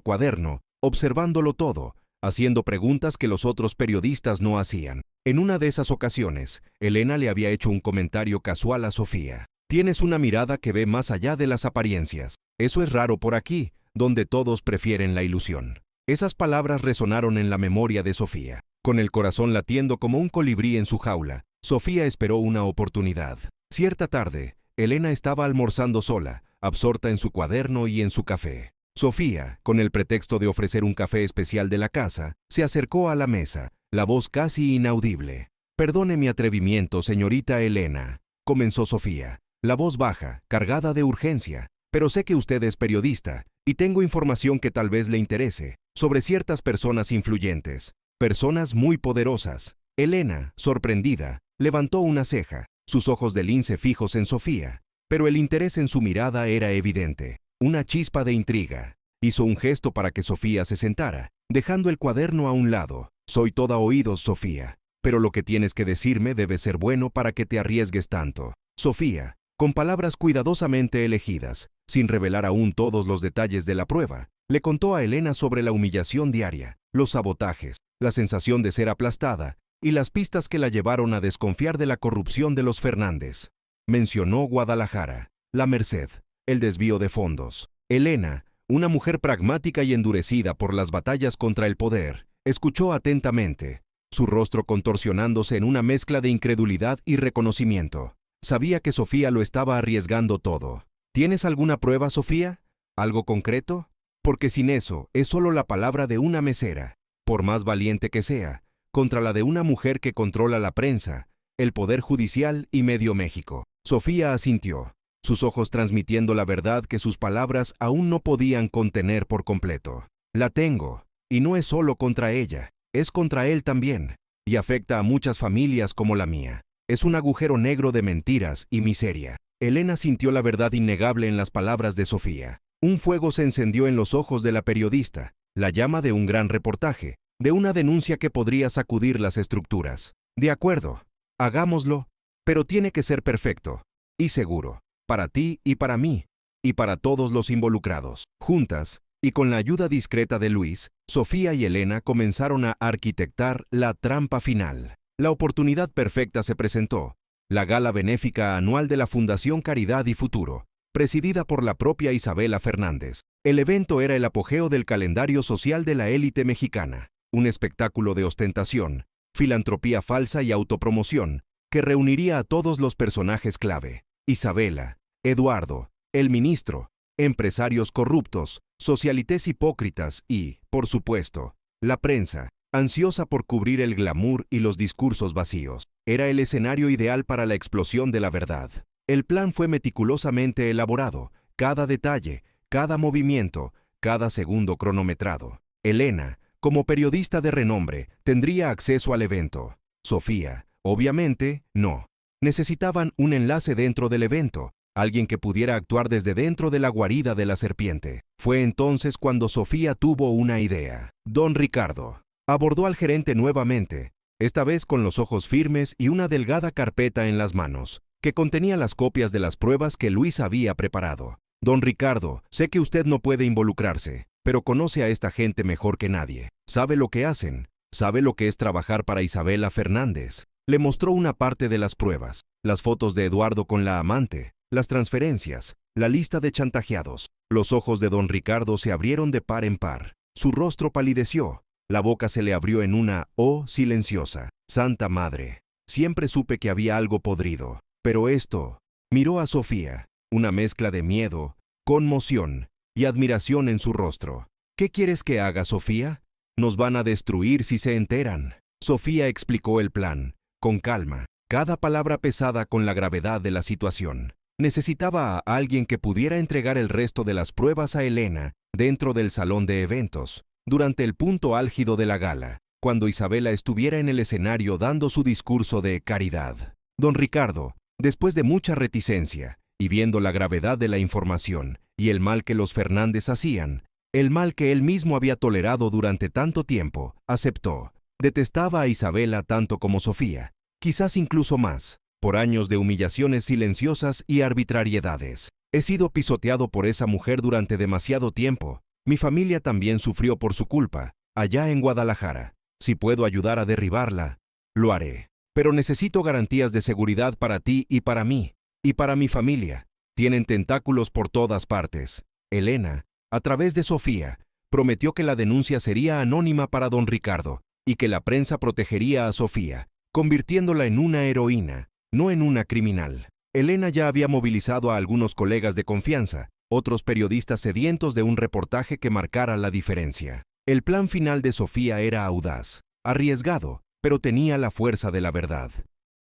cuaderno, observándolo todo, haciendo preguntas que los otros periodistas no hacían. En una de esas ocasiones, Elena le había hecho un comentario casual a Sofía. «Tienes una mirada que ve más allá de las apariencias. Eso es raro por aquí, donde todos prefieren la ilusión». Esas palabras resonaron en la memoria de Sofía. Con el corazón latiendo como un colibrí en su jaula, Sofía esperó una oportunidad. Cierta tarde, Elena estaba almorzando sola, absorta en su cuaderno y en su café. Sofía, con el pretexto de ofrecer un café especial de la casa, se acercó a la mesa, la voz casi inaudible. «Perdone mi atrevimiento, señorita Elena», comenzó Sofía, la voz baja, cargada de urgencia, «pero sé que usted es periodista, y tengo información que tal vez le interese, sobre ciertas personas influyentes, personas muy poderosas». Elena, sorprendida, levantó una ceja, sus ojos de lince fijos en Sofía, pero el interés en su mirada era evidente, una chispa de intriga. Hizo un gesto para que Sofía se sentara, dejando el cuaderno a un lado. «Soy toda oídos, Sofía, pero lo que tienes que decirme debe ser bueno para que te arriesgues tanto». Sofía, con palabras cuidadosamente elegidas, sin revelar aún todos los detalles de la prueba, le contó a Elena sobre la humillación diaria, los sabotajes, la sensación de ser aplastada y las pistas que la llevaron a desconfiar de la corrupción de los Fernández. Mencionó Guadalajara, la Merced, el desvío de fondos. Elena, una mujer pragmática y endurecida por las batallas contra el poder, escuchó atentamente, su rostro contorsionándose en una mezcla de incredulidad y reconocimiento. Sabía que Sofía lo estaba arriesgando todo. «¿Tienes alguna prueba, Sofía? ¿Algo concreto? Porque sin eso es solo la palabra de una mesera, por más valiente que sea, contra la de una mujer que controla la prensa, el poder judicial y medio México». Sofía asintió, sus ojos transmitiendo la verdad que sus palabras aún no podían contener por completo. «La tengo, y no es solo contra ella, es contra él también, y afecta a muchas familias como la mía. Es un agujero negro de mentiras y miseria». Elena sintió la verdad innegable en las palabras de Sofía. Un fuego se encendió en los ojos de la periodista, la llama de un gran reportaje, de una denuncia que podría sacudir las estructuras. «De acuerdo, hagámoslo, pero tiene que ser perfecto y seguro, para ti y para mí, y para todos los involucrados». Juntas, y con la ayuda discreta de Luis, Sofía y Elena comenzaron a arquitectar la trampa final. La oportunidad perfecta se presentó, la gala benéfica anual de la Fundación Caridad y Futuro, presidida por la propia Isabela Fernández. El evento era el apogeo del calendario social de la élite mexicana, un espectáculo de ostentación, filantropía falsa y autopromoción, que reuniría a todos los personajes clave: Isabela, Eduardo, el ministro, empresarios corruptos, socialites hipócritas y, por supuesto, la prensa, ansiosa por cubrir el glamour y los discursos vacíos. Era el escenario ideal para la explosión de la verdad. El plan fue meticulosamente elaborado, cada detalle, cada movimiento, cada segundo cronometrado. Elena, como periodista de renombre, tendría acceso al evento. Sofía, obviamente, no. Necesitaban un enlace dentro del evento, alguien que pudiera actuar desde dentro de la guarida de la serpiente. Fue entonces cuando Sofía tuvo una idea. Don Ricardo abordó al gerente nuevamente, esta vez con los ojos firmes y una delgada carpeta en las manos, que contenía las copias de las pruebas que Luis había preparado. «Don Ricardo, sé que usted no puede involucrarse, pero conoce a esta gente mejor que nadie. Sabe lo que hacen, sabe lo que es trabajar para Isabela Fernández». Le mostró una parte de las pruebas, las fotos de Eduardo con la amante, las transferencias, la lista de chantajeados. Los ojos de don Ricardo se abrieron de par en par. Su rostro palideció. La boca se le abrió en una «oh» silenciosa. «Santa Madre, siempre supe que había algo podrido. Pero esto». Miró a Sofía, una mezcla de miedo, conmoción y admiración en su rostro. «¿Qué quieres que haga, Sofía? Nos van a destruir si se enteran». Sofía explicó el plan, con calma, cada palabra pesada con la gravedad de la situación. Necesitaba a alguien que pudiera entregar el resto de las pruebas a Elena dentro del salón de eventos, durante el punto álgido de la gala, cuando Isabela estuviera en el escenario dando su discurso de caridad. Don Ricardo, después de mucha reticencia, y viendo la gravedad de la información y el mal que los Fernández hacían, El mal que él mismo había tolerado durante tanto tiempo, aceptó. Detestaba a Isabela tanto como Sofía, quizás incluso más, por años de humillaciones silenciosas y arbitrariedades. He sido pisoteado por esa mujer durante demasiado tiempo. Mi familia también sufrió por su culpa, allá en Guadalajara. Si puedo ayudar a derribarla, lo haré. Pero necesito garantías de seguridad para ti y para mí, y para mi familia. Tienen tentáculos por todas partes. Elena, a través de Sofía, prometió que la denuncia sería anónima para don Ricardo, y que la prensa protegería a Sofía, convirtiéndola en una heroína, no en una criminal. Elena ya había movilizado a algunos colegas de confianza, otros periodistas sedientos de un reportaje que marcara la diferencia. El plan final de Sofía era audaz, arriesgado, pero tenía la fuerza de la verdad.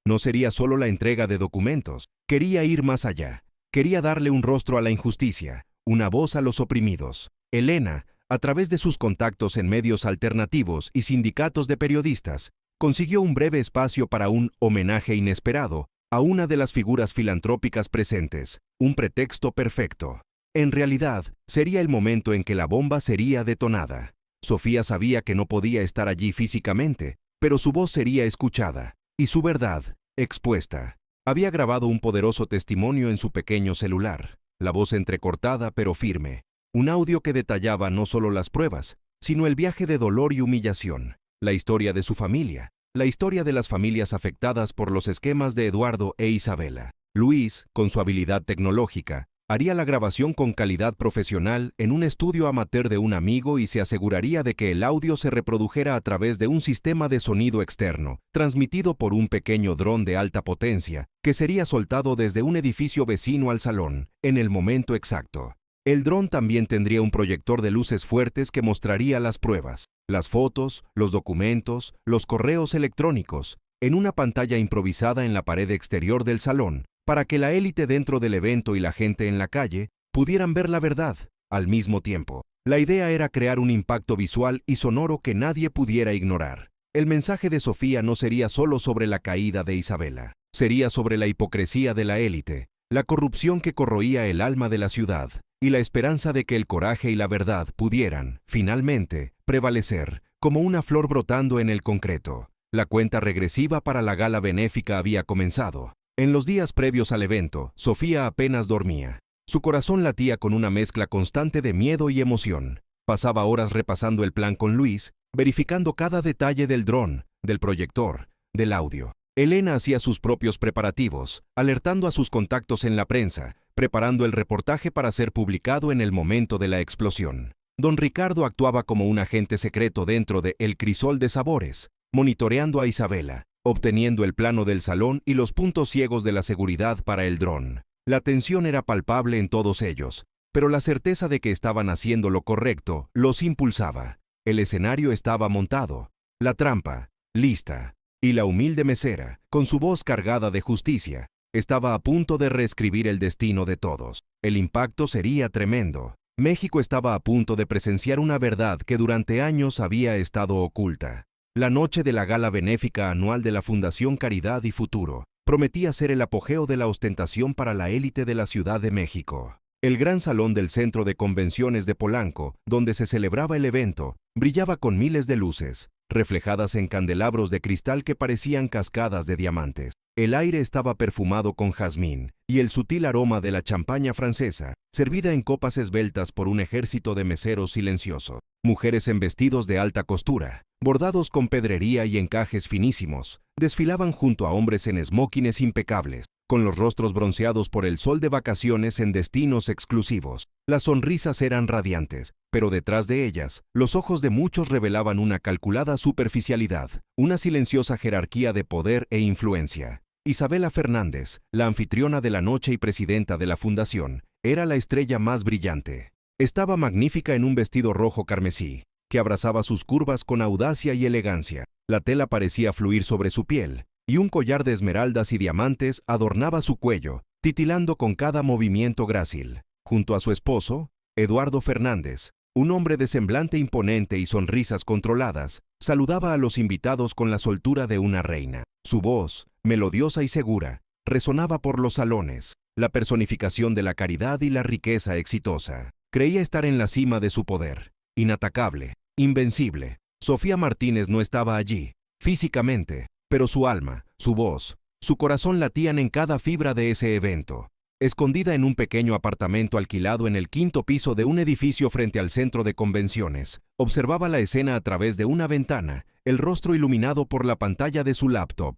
No sería solo la entrega de documentos, quería ir más allá. Quería darle un rostro a la injusticia, una voz a los oprimidos. Elena, a través de sus contactos en medios alternativos y sindicatos de periodistas, consiguió un breve espacio para un homenaje inesperado a una de las figuras filantrópicas presentes, un pretexto perfecto. En realidad, sería el momento en que la bomba sería detonada. Sofía sabía que no podía estar allí físicamente, pero su voz sería escuchada, y su verdad, expuesta. Había grabado un poderoso testimonio en su pequeño celular, la voz entrecortada pero firme, un audio que detallaba no solo las pruebas, sino el viaje de dolor y humillación, la historia de su familia, la historia de las familias afectadas por los esquemas de Eduardo e Isabela. Luis, con su habilidad tecnológica, haría la grabación con calidad profesional en un estudio amateur de un amigo y se aseguraría de que el audio se reprodujera a través de un sistema de sonido externo, transmitido por un pequeño dron de alta potencia, que sería soltado desde un edificio vecino al salón, en el momento exacto. El dron también tendría un proyector de luces fuertes que mostraría las pruebas, las fotos, los documentos, los correos electrónicos, en una pantalla improvisada en la pared exterior del salón, para que la élite dentro del evento y la gente en la calle pudieran ver la verdad al mismo tiempo. La idea era crear un impacto visual y sonoro que nadie pudiera ignorar. El mensaje de Sofía no sería solo sobre la caída de Isabela, sería sobre la hipocresía de la élite, la corrupción que corroía el alma de la ciudad, y la esperanza de que el coraje y la verdad pudieran, finalmente, prevalecer, como una flor brotando en el concreto. La cuenta regresiva para la gala benéfica había comenzado. En los días previos al evento, Sofía apenas dormía. Su corazón latía con una mezcla constante de miedo y emoción. Pasaba horas repasando el plan con Luis, verificando cada detalle del dron, del proyector, del audio. Elena hacía sus propios preparativos, alertando a sus contactos en la prensa, preparando el reportaje para ser publicado en el momento de la explosión. Don Ricardo actuaba como un agente secreto dentro de El Crisol de Sabores, monitoreando a Isabela, obteniendo el plano del salón y los puntos ciegos de la seguridad para el dron. La tensión era palpable en todos ellos, pero la certeza de que estaban haciendo lo correcto los impulsaba. El escenario estaba montado, la trampa, lista, y la humilde mesera, con su voz cargada de justicia, estaba a punto de reescribir el destino de todos. El impacto sería tremendo. México estaba a punto de presenciar una verdad que durante años había estado oculta. La noche de la gala benéfica anual de la Fundación Caridad y Futuro prometía ser el apogeo de la ostentación para la élite de la Ciudad de México. El gran salón del Centro de Convenciones de Polanco, donde se celebraba el evento, brillaba con miles de luces, reflejadas en candelabros de cristal que parecían cascadas de diamantes. El aire estaba perfumado con jazmín, y el sutil aroma de la champaña francesa, servida en copas esbeltas por un ejército de meseros silenciosos. Mujeres en vestidos de alta costura, bordados con pedrería y encajes finísimos, desfilaban junto a hombres en esmóquines impecables, con los rostros bronceados por el sol de vacaciones en destinos exclusivos. Las sonrisas eran radiantes, pero detrás de ellas, los ojos de muchos revelaban una calculada superficialidad, una silenciosa jerarquía de poder e influencia. Isabela Fernández, la anfitriona de la noche y presidenta de la fundación, era la estrella más brillante. Estaba magnífica en un vestido rojo carmesí, que abrazaba sus curvas con audacia y elegancia. La tela parecía fluir sobre su piel, y un collar de esmeraldas y diamantes adornaba su cuello, titilando con cada movimiento grácil. Junto a su esposo, Eduardo Fernández, un hombre de semblante imponente y sonrisas controladas, saludaba a los invitados con la soltura de una reina. Su voz, melodiosa y segura, resonaba por los salones, la personificación de la caridad y la riqueza exitosa. Creía estar en la cima de su poder. Inatacable, invencible. Sofía Martínez no estaba allí, físicamente, pero su alma, su voz, su corazón latían en cada fibra de ese evento. Escondida en un pequeño apartamento alquilado en el 5º piso de un edificio frente al centro de convenciones, observaba la escena a través de una ventana, el rostro iluminado por la pantalla de su laptop.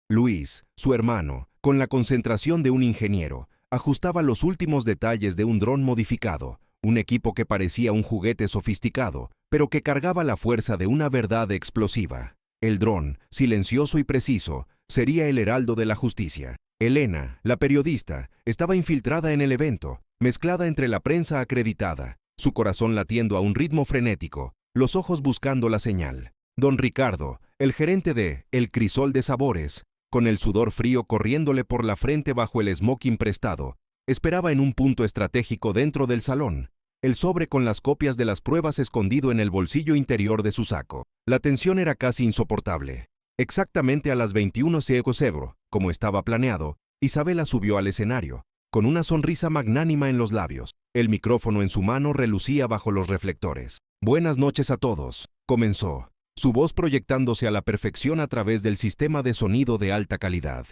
Luis, su hermano, con la concentración de un ingeniero, ajustaba los últimos detalles de un dron modificado, un equipo que parecía un juguete sofisticado, pero que cargaba la fuerza de una verdad explosiva. El dron, silencioso y preciso, sería el heraldo de la justicia. Elena, la periodista, estaba infiltrada en el evento, mezclada entre la prensa acreditada, su corazón latiendo a un ritmo frenético, los ojos buscando la señal. Don Ricardo, el gerente de El Crisol de Sabores, con el sudor frío corriéndole por la frente bajo el smoking prestado, esperaba en un punto estratégico dentro del salón, el sobre con las copias de las pruebas escondido en el bolsillo interior de su saco. La tensión era casi insoportable. Exactamente a las 21:00, como estaba planeado, Isabela subió al escenario, con una sonrisa magnánima en los labios. El micrófono en su mano relucía bajo los reflectores. Buenas noches a todos, comenzó, su voz proyectándose a la perfección a través del sistema de sonido de alta calidad.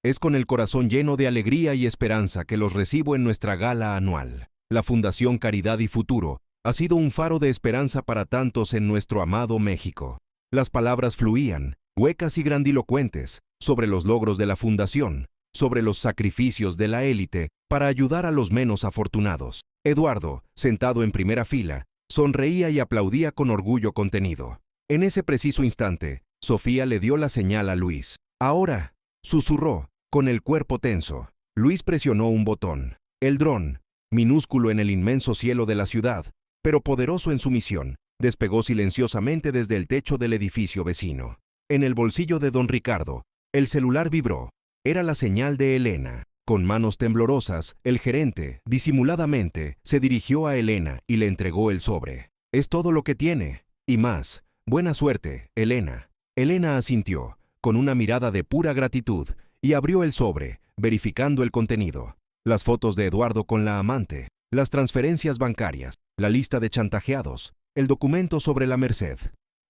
Es con el corazón lleno de alegría y esperanza que los recibo en nuestra gala anual. La Fundación Caridad y Futuro ha sido un faro de esperanza para tantos en nuestro amado México. Las palabras fluían, huecas y grandilocuentes, sobre los logros de la fundación, sobre los sacrificios de la élite para ayudar a los menos afortunados. Eduardo, sentado en primera fila, sonreía y aplaudía con orgullo contenido. En ese preciso instante, Sofía le dio la señal a Luis. Ahora, susurró, con el cuerpo tenso. Luis presionó un botón. El dron, minúsculo en el inmenso cielo de la ciudad, pero poderoso en su misión, despegó silenciosamente desde el techo del edificio vecino. En el bolsillo de don Ricardo, el celular vibró. Era la señal de Elena. Con manos temblorosas, el gerente, disimuladamente, se dirigió a Elena y le entregó el sobre. Es todo lo que tiene, y más. Buena suerte, Elena. Elena asintió, con una mirada de pura gratitud, y abrió el sobre, verificando el contenido. Las fotos de Eduardo con la amante, las transferencias bancarias, la lista de chantajeados, el documento sobre la Merced.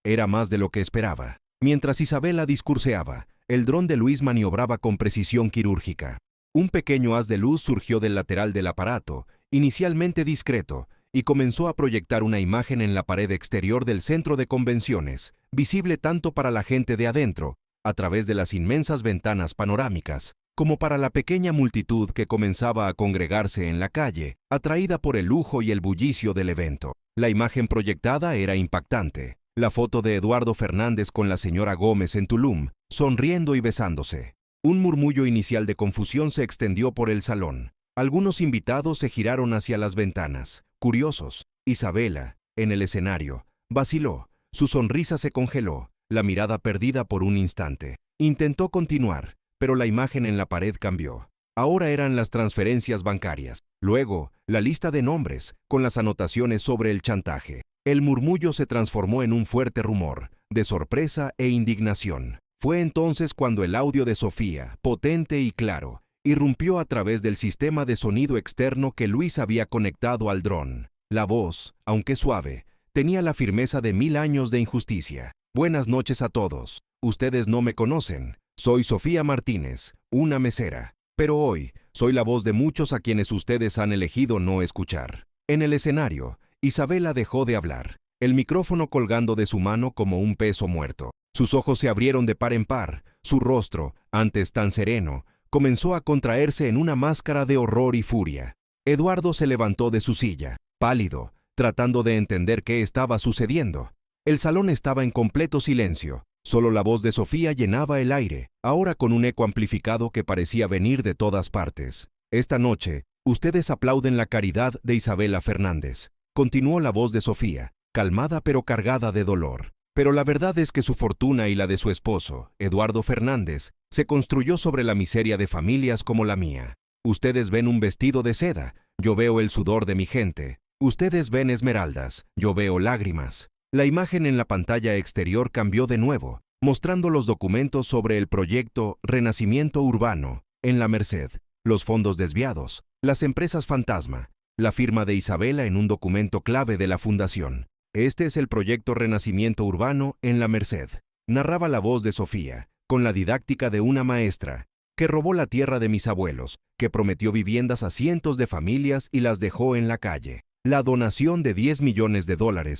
Era más de lo que esperaba. Mientras Isabela discurseaba, el dron de Luis maniobraba con precisión quirúrgica. Un pequeño haz de luz surgió del lateral del aparato, inicialmente discreto, y comenzó a proyectar una imagen en la pared exterior del centro de convenciones, visible tanto para la gente de adentro, a través de las inmensas ventanas panorámicas, como para la pequeña multitud que comenzaba a congregarse en la calle, atraída por el lujo y el bullicio del evento. La imagen proyectada era impactante. La foto de Eduardo Fernández con la señora Gómez en Tulum, sonriendo y besándose. Un murmullo inicial de confusión se extendió por el salón. Algunos invitados se giraron hacia las ventanas, curiosos. Isabela, en el escenario, vaciló. Su sonrisa se congeló, la mirada perdida por un instante. Intentó continuar, pero la imagen en la pared cambió. Ahora eran las transferencias bancarias. Luego, la lista de nombres, con las anotaciones sobre el chantaje. El murmullo se transformó en un fuerte rumor, de sorpresa e indignación. Fue entonces cuando el audio de Sofía, potente y claro, irrumpió a través del sistema de sonido externo que Luis había conectado al dron. La voz, aunque suave, tenía la firmeza de 1000 años de injusticia. Buenas noches a todos. Ustedes no me conocen. Soy Sofía Martínez, una mesera. Pero hoy, soy la voz de muchos a quienes ustedes han elegido no escuchar. En el escenario, Isabela dejó de hablar, el micrófono colgando de su mano como un peso muerto. Sus ojos se abrieron de par en par, su rostro, antes tan sereno, comenzó a contraerse en una máscara de horror y furia. Eduardo se levantó de su silla, pálido, tratando de entender qué estaba sucediendo. El salón estaba en completo silencio. Solo la voz de Sofía llenaba el aire, ahora con un eco amplificado que parecía venir de todas partes. Esta noche, ustedes aplauden la caridad de Isabela Fernández. Continuó la voz de Sofía, calmada pero cargada de dolor. Pero la verdad es que su fortuna y la de su esposo, Eduardo Fernández, se construyó sobre la miseria de familias como la mía. Ustedes ven un vestido de seda, yo veo el sudor de mi gente. Ustedes ven esmeraldas, yo veo lágrimas. La imagen en la pantalla exterior cambió de nuevo, mostrando los documentos sobre el proyecto Renacimiento Urbano, en la Merced, los fondos desviados, las empresas fantasma, la firma de Isabela en un documento clave de la fundación. Este es el proyecto Renacimiento Urbano en La Merced. Narraba la voz de Sofía, con la didáctica de una maestra, que robó la tierra de mis abuelos, que prometió viviendas a cientos de familias y las dejó en la calle. La donación de $10 millones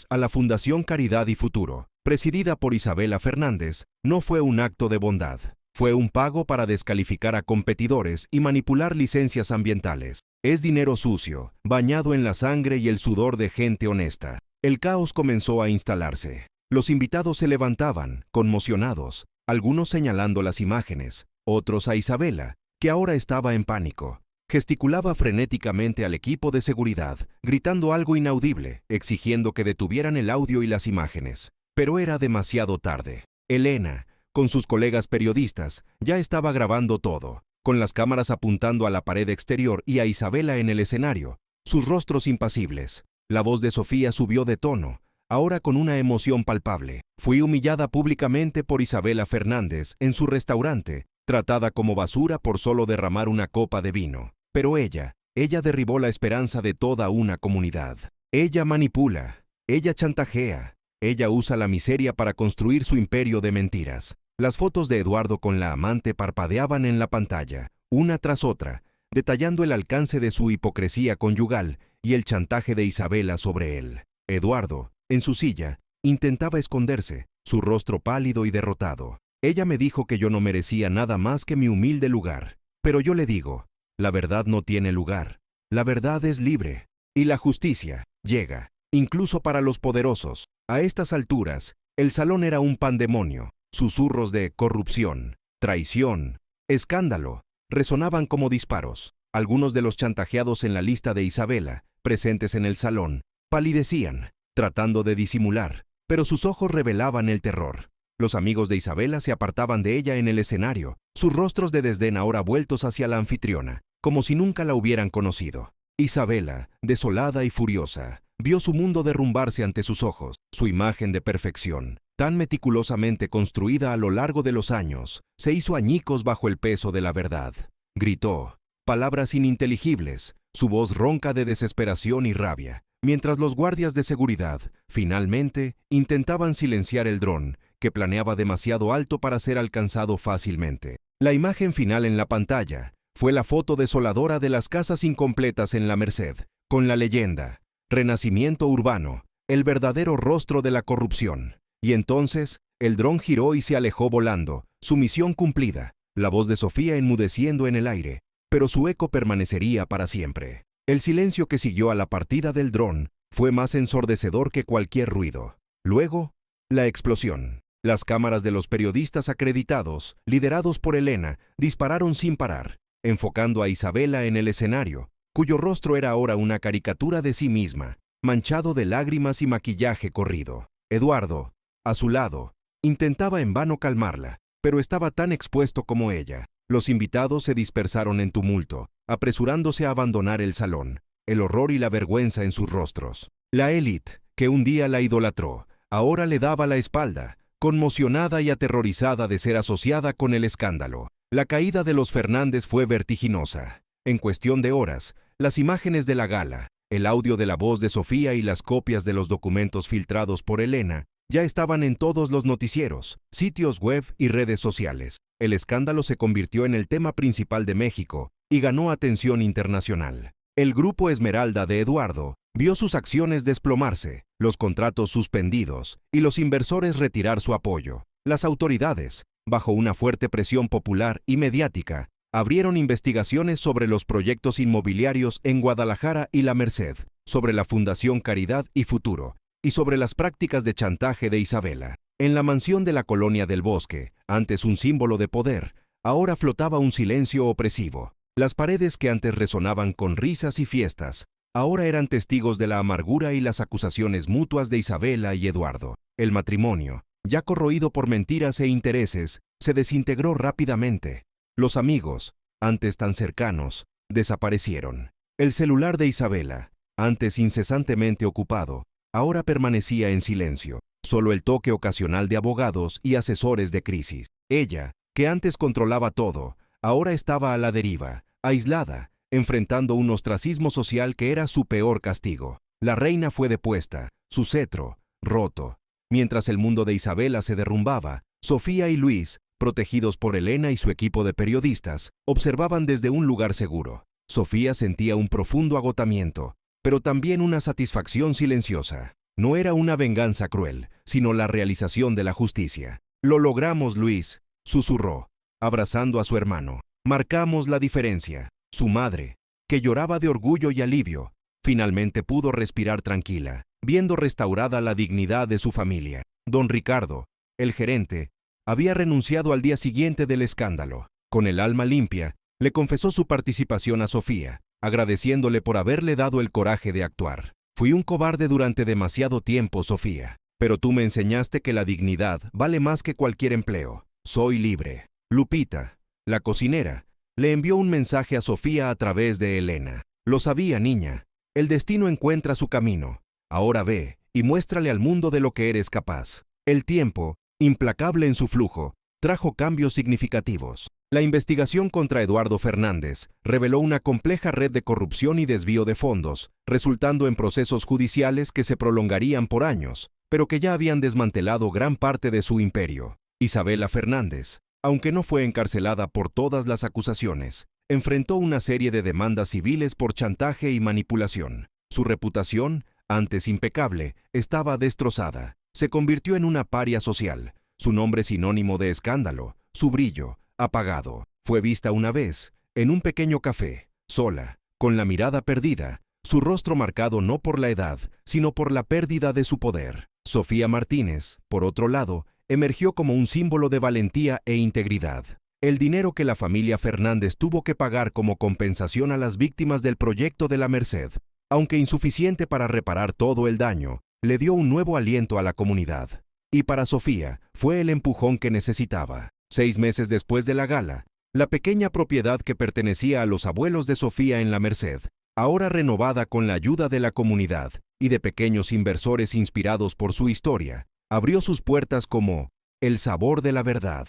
a la Fundación Caridad y Futuro, presidida por Isabela Fernández, no fue un acto de bondad. Fue un pago para descalificar a competidores y manipular licencias ambientales. Es dinero sucio, bañado en la sangre y el sudor de gente honesta. El caos comenzó a instalarse. Los invitados se levantaban, conmocionados, algunos señalando las imágenes, otros a Isabela, que ahora estaba en pánico. Gesticulaba frenéticamente al equipo de seguridad, gritando algo inaudible, exigiendo que detuvieran el audio y las imágenes. Pero era demasiado tarde. Elena, con sus colegas periodistas, ya estaba grabando todo, con las cámaras apuntando a la pared exterior y a Isabela en el escenario, sus rostros impasibles. La voz de Sofía subió de tono, ahora con una emoción palpable. Fui humillada públicamente por Isabela Fernández en su restaurante, tratada como basura por solo derramar una copa de vino. Pero ella derribó la esperanza de toda una comunidad. Ella manipula, ella chantajea, ella usa la miseria para construir su imperio de mentiras. Las fotos de Eduardo con la amante parpadeaban en la pantalla, una tras otra, detallando el alcance de su hipocresía conyugal y el chantaje de Isabela sobre él. Eduardo, en su silla, intentaba esconderse, su rostro pálido y derrotado. Ella me dijo que yo no merecía nada más que mi humilde lugar. Pero yo le digo, la verdad no tiene lugar. La verdad es libre. Y la justicia llega, incluso para los poderosos. A estas alturas, el salón era un pandemonio. Susurros de corrupción, traición, escándalo, resonaban como disparos. Algunos de los chantajeados en la lista de Isabela, presentes en el salón, palidecían, tratando de disimular, pero sus ojos revelaban el terror. Los amigos de Isabela se apartaban de ella en el escenario, sus rostros de desdén ahora vueltos hacia la anfitriona, como si nunca la hubieran conocido. Isabela, desolada y furiosa, vio su mundo derrumbarse ante sus ojos. Su imagen de perfección, tan meticulosamente construida a lo largo de los años, se hizo añicos bajo el peso de la verdad. Gritó, palabras ininteligibles, su voz ronca de desesperación y rabia, mientras los guardias de seguridad, finalmente, intentaban silenciar el dron, que planeaba demasiado alto para ser alcanzado fácilmente. La imagen final en la pantalla fue la foto desoladora de las casas incompletas en La Merced, con la leyenda, Renacimiento Urbano, el verdadero rostro de la corrupción. Y entonces, el dron giró y se alejó volando, su misión cumplida, la voz de Sofía enmudeciendo en el aire, pero su eco permanecería para siempre. El silencio que siguió a la partida del dron fue más ensordecedor que cualquier ruido. Luego, la explosión. Las cámaras de los periodistas acreditados, liderados por Elena, dispararon sin parar, enfocando a Isabela en el escenario, cuyo rostro era ahora una caricatura de sí misma, manchado de lágrimas y maquillaje corrido. Eduardo, a su lado, intentaba en vano calmarla, pero estaba tan expuesto como ella. Los invitados se dispersaron en tumulto, apresurándose a abandonar el salón, el horror y la vergüenza en sus rostros. La élite, que un día la idolatró, ahora le daba la espalda, conmocionada y aterrorizada de ser asociada con el escándalo. La caída de los Fernández fue vertiginosa. En cuestión de horas, las imágenes de la gala, el audio de la voz de Sofía y las copias de los documentos filtrados por Elena ya estaban en todos los noticieros, sitios web y redes sociales. El escándalo se convirtió en el tema principal de México y ganó atención internacional. El Grupo Esmeralda de Eduardo vio sus acciones desplomarse, los contratos suspendidos y los inversores retirar su apoyo. Las autoridades, bajo una fuerte presión popular y mediática, abrieron investigaciones sobre los proyectos inmobiliarios en Guadalajara y La Merced, sobre la Fundación Caridad y Futuro, y sobre las prácticas de chantaje de Isabela. En la mansión de la Colonia del Bosque, antes un símbolo de poder, ahora flotaba un silencio opresivo. Las paredes que antes resonaban con risas y fiestas, ahora eran testigos de la amargura y las acusaciones mutuas de Isabela y Eduardo. El matrimonio, ya corroído por mentiras e intereses, se desintegró rápidamente. Los amigos, antes tan cercanos, desaparecieron. El celular de Isabela, antes incesantemente ocupado, ahora permanecía en silencio. Solo el toque ocasional de abogados y asesores de crisis. Ella, que antes controlaba todo, ahora estaba a la deriva, aislada, enfrentando un ostracismo social que era su peor castigo. La reina fue depuesta, su cetro, roto. Mientras el mundo de Isabela se derrumbaba, Sofía y Luis, protegidos por Elena y su equipo de periodistas, observaban desde un lugar seguro. Sofía sentía un profundo agotamiento, pero también una satisfacción silenciosa. No era una venganza cruel, sino la realización de la justicia. «Lo logramos, Luis», susurró, abrazando a su hermano. «Marcamos la diferencia». Su madre, que lloraba de orgullo y alivio, finalmente pudo respirar tranquila, viendo restaurada la dignidad de su familia. Don Ricardo, el gerente, había renunciado al día siguiente del escándalo. Con el alma limpia, le confesó su participación a Sofía, agradeciéndole por haberle dado el coraje de actuar. «Fui un cobarde durante demasiado tiempo, Sofía, pero tú me enseñaste que la dignidad vale más que cualquier empleo. Soy libre». Lupita, la cocinera, le envió un mensaje a Sofía a través de Elena. «Lo sabía, niña. El destino encuentra su camino. Ahora ve y muéstrale al mundo de lo que eres capaz». El tiempo, implacable en su flujo, trajo cambios significativos. La investigación contra Eduardo Fernández reveló una compleja red de corrupción y desvío de fondos, resultando en procesos judiciales que se prolongarían por años, pero que ya habían desmantelado gran parte de su imperio. Isabela Fernández, aunque no fue encarcelada por todas las acusaciones, enfrentó una serie de demandas civiles por chantaje y manipulación. Su reputación, antes impecable, estaba destrozada. Se convirtió en una paria social. Su nombre sinónimo de escándalo, su brillo, apagado. Fue vista una vez, en un pequeño café, sola, con la mirada perdida, su rostro marcado no por la edad, sino por la pérdida de su poder. Sofía Martínez, por otro lado, emergió como un símbolo de valentía e integridad. El dinero que la familia Fernández tuvo que pagar como compensación a las víctimas del proyecto de la Merced, aunque insuficiente para reparar todo el daño, le dio un nuevo aliento a la comunidad. Y para Sofía, fue el empujón que necesitaba. 6 meses después de la gala, la pequeña propiedad que pertenecía a los abuelos de Sofía en la Merced, ahora renovada con la ayuda de la comunidad y de pequeños inversores inspirados por su historia, abrió sus puertas como el sabor de la verdad.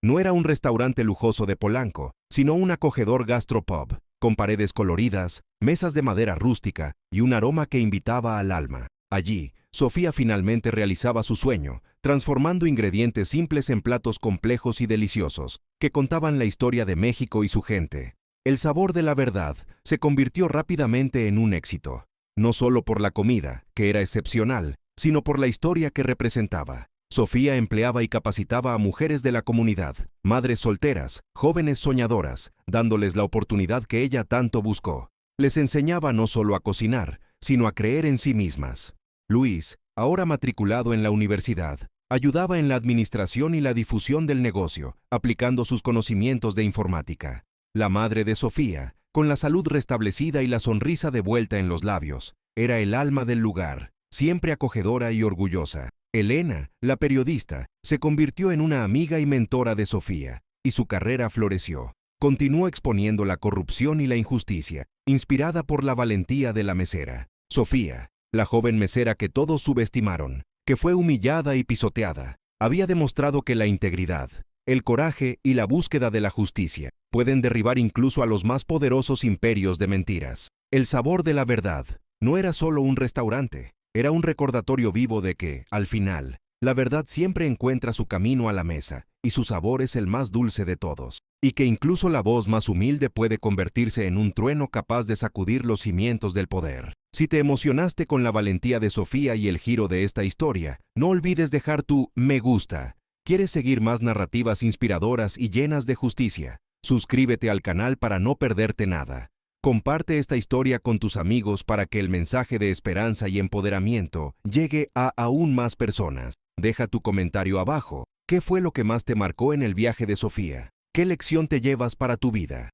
No era un restaurante lujoso de Polanco, sino un acogedor gastropub, con paredes coloridas, mesas de madera rústica y un aroma que invitaba al alma. Allí, Sofía finalmente realizaba su sueño, transformando ingredientes simples en platos complejos y deliciosos, que contaban la historia de México y su gente. El sabor de la verdad se convirtió rápidamente en un éxito, no solo por la comida, que era excepcional, sino por la historia que representaba. Sofía empleaba y capacitaba a mujeres de la comunidad, madres solteras, jóvenes soñadoras, dándoles la oportunidad que ella tanto buscó. Les enseñaba no solo a cocinar, sino a creer en sí mismas. Luis, ahora matriculado en la universidad, ayudaba en la administración y la difusión del negocio, aplicando sus conocimientos de informática. La madre de Sofía, con la salud restablecida y la sonrisa de vuelta en los labios, era el alma del lugar, siempre acogedora y orgullosa. Elena, la periodista, se convirtió en una amiga y mentora de Sofía, y su carrera floreció. Continuó exponiendo la corrupción y la injusticia, inspirada por la valentía de la mesera. Sofía, la joven mesera que todos subestimaron, que fue humillada y pisoteada, había demostrado que la integridad, el coraje y la búsqueda de la justicia pueden derribar incluso a los más poderosos imperios de mentiras. El sabor de la verdad no era solo un restaurante, era un recordatorio vivo de que, al final, la verdad siempre encuentra su camino a la mesa, y su sabor es el más dulce de todos, y que incluso la voz más humilde puede convertirse en un trueno capaz de sacudir los cimientos del poder. Si te emocionaste con la valentía de Sofía y el giro de esta historia, no olvides dejar tu me gusta. ¿Quieres seguir más narrativas inspiradoras y llenas de justicia? Suscríbete al canal para no perderte nada. Comparte esta historia con tus amigos para que el mensaje de esperanza y empoderamiento llegue a aún más personas. Deja tu comentario abajo. ¿Qué fue lo que más te marcó en el viaje de Sofía? ¿Qué lección te llevas para tu vida?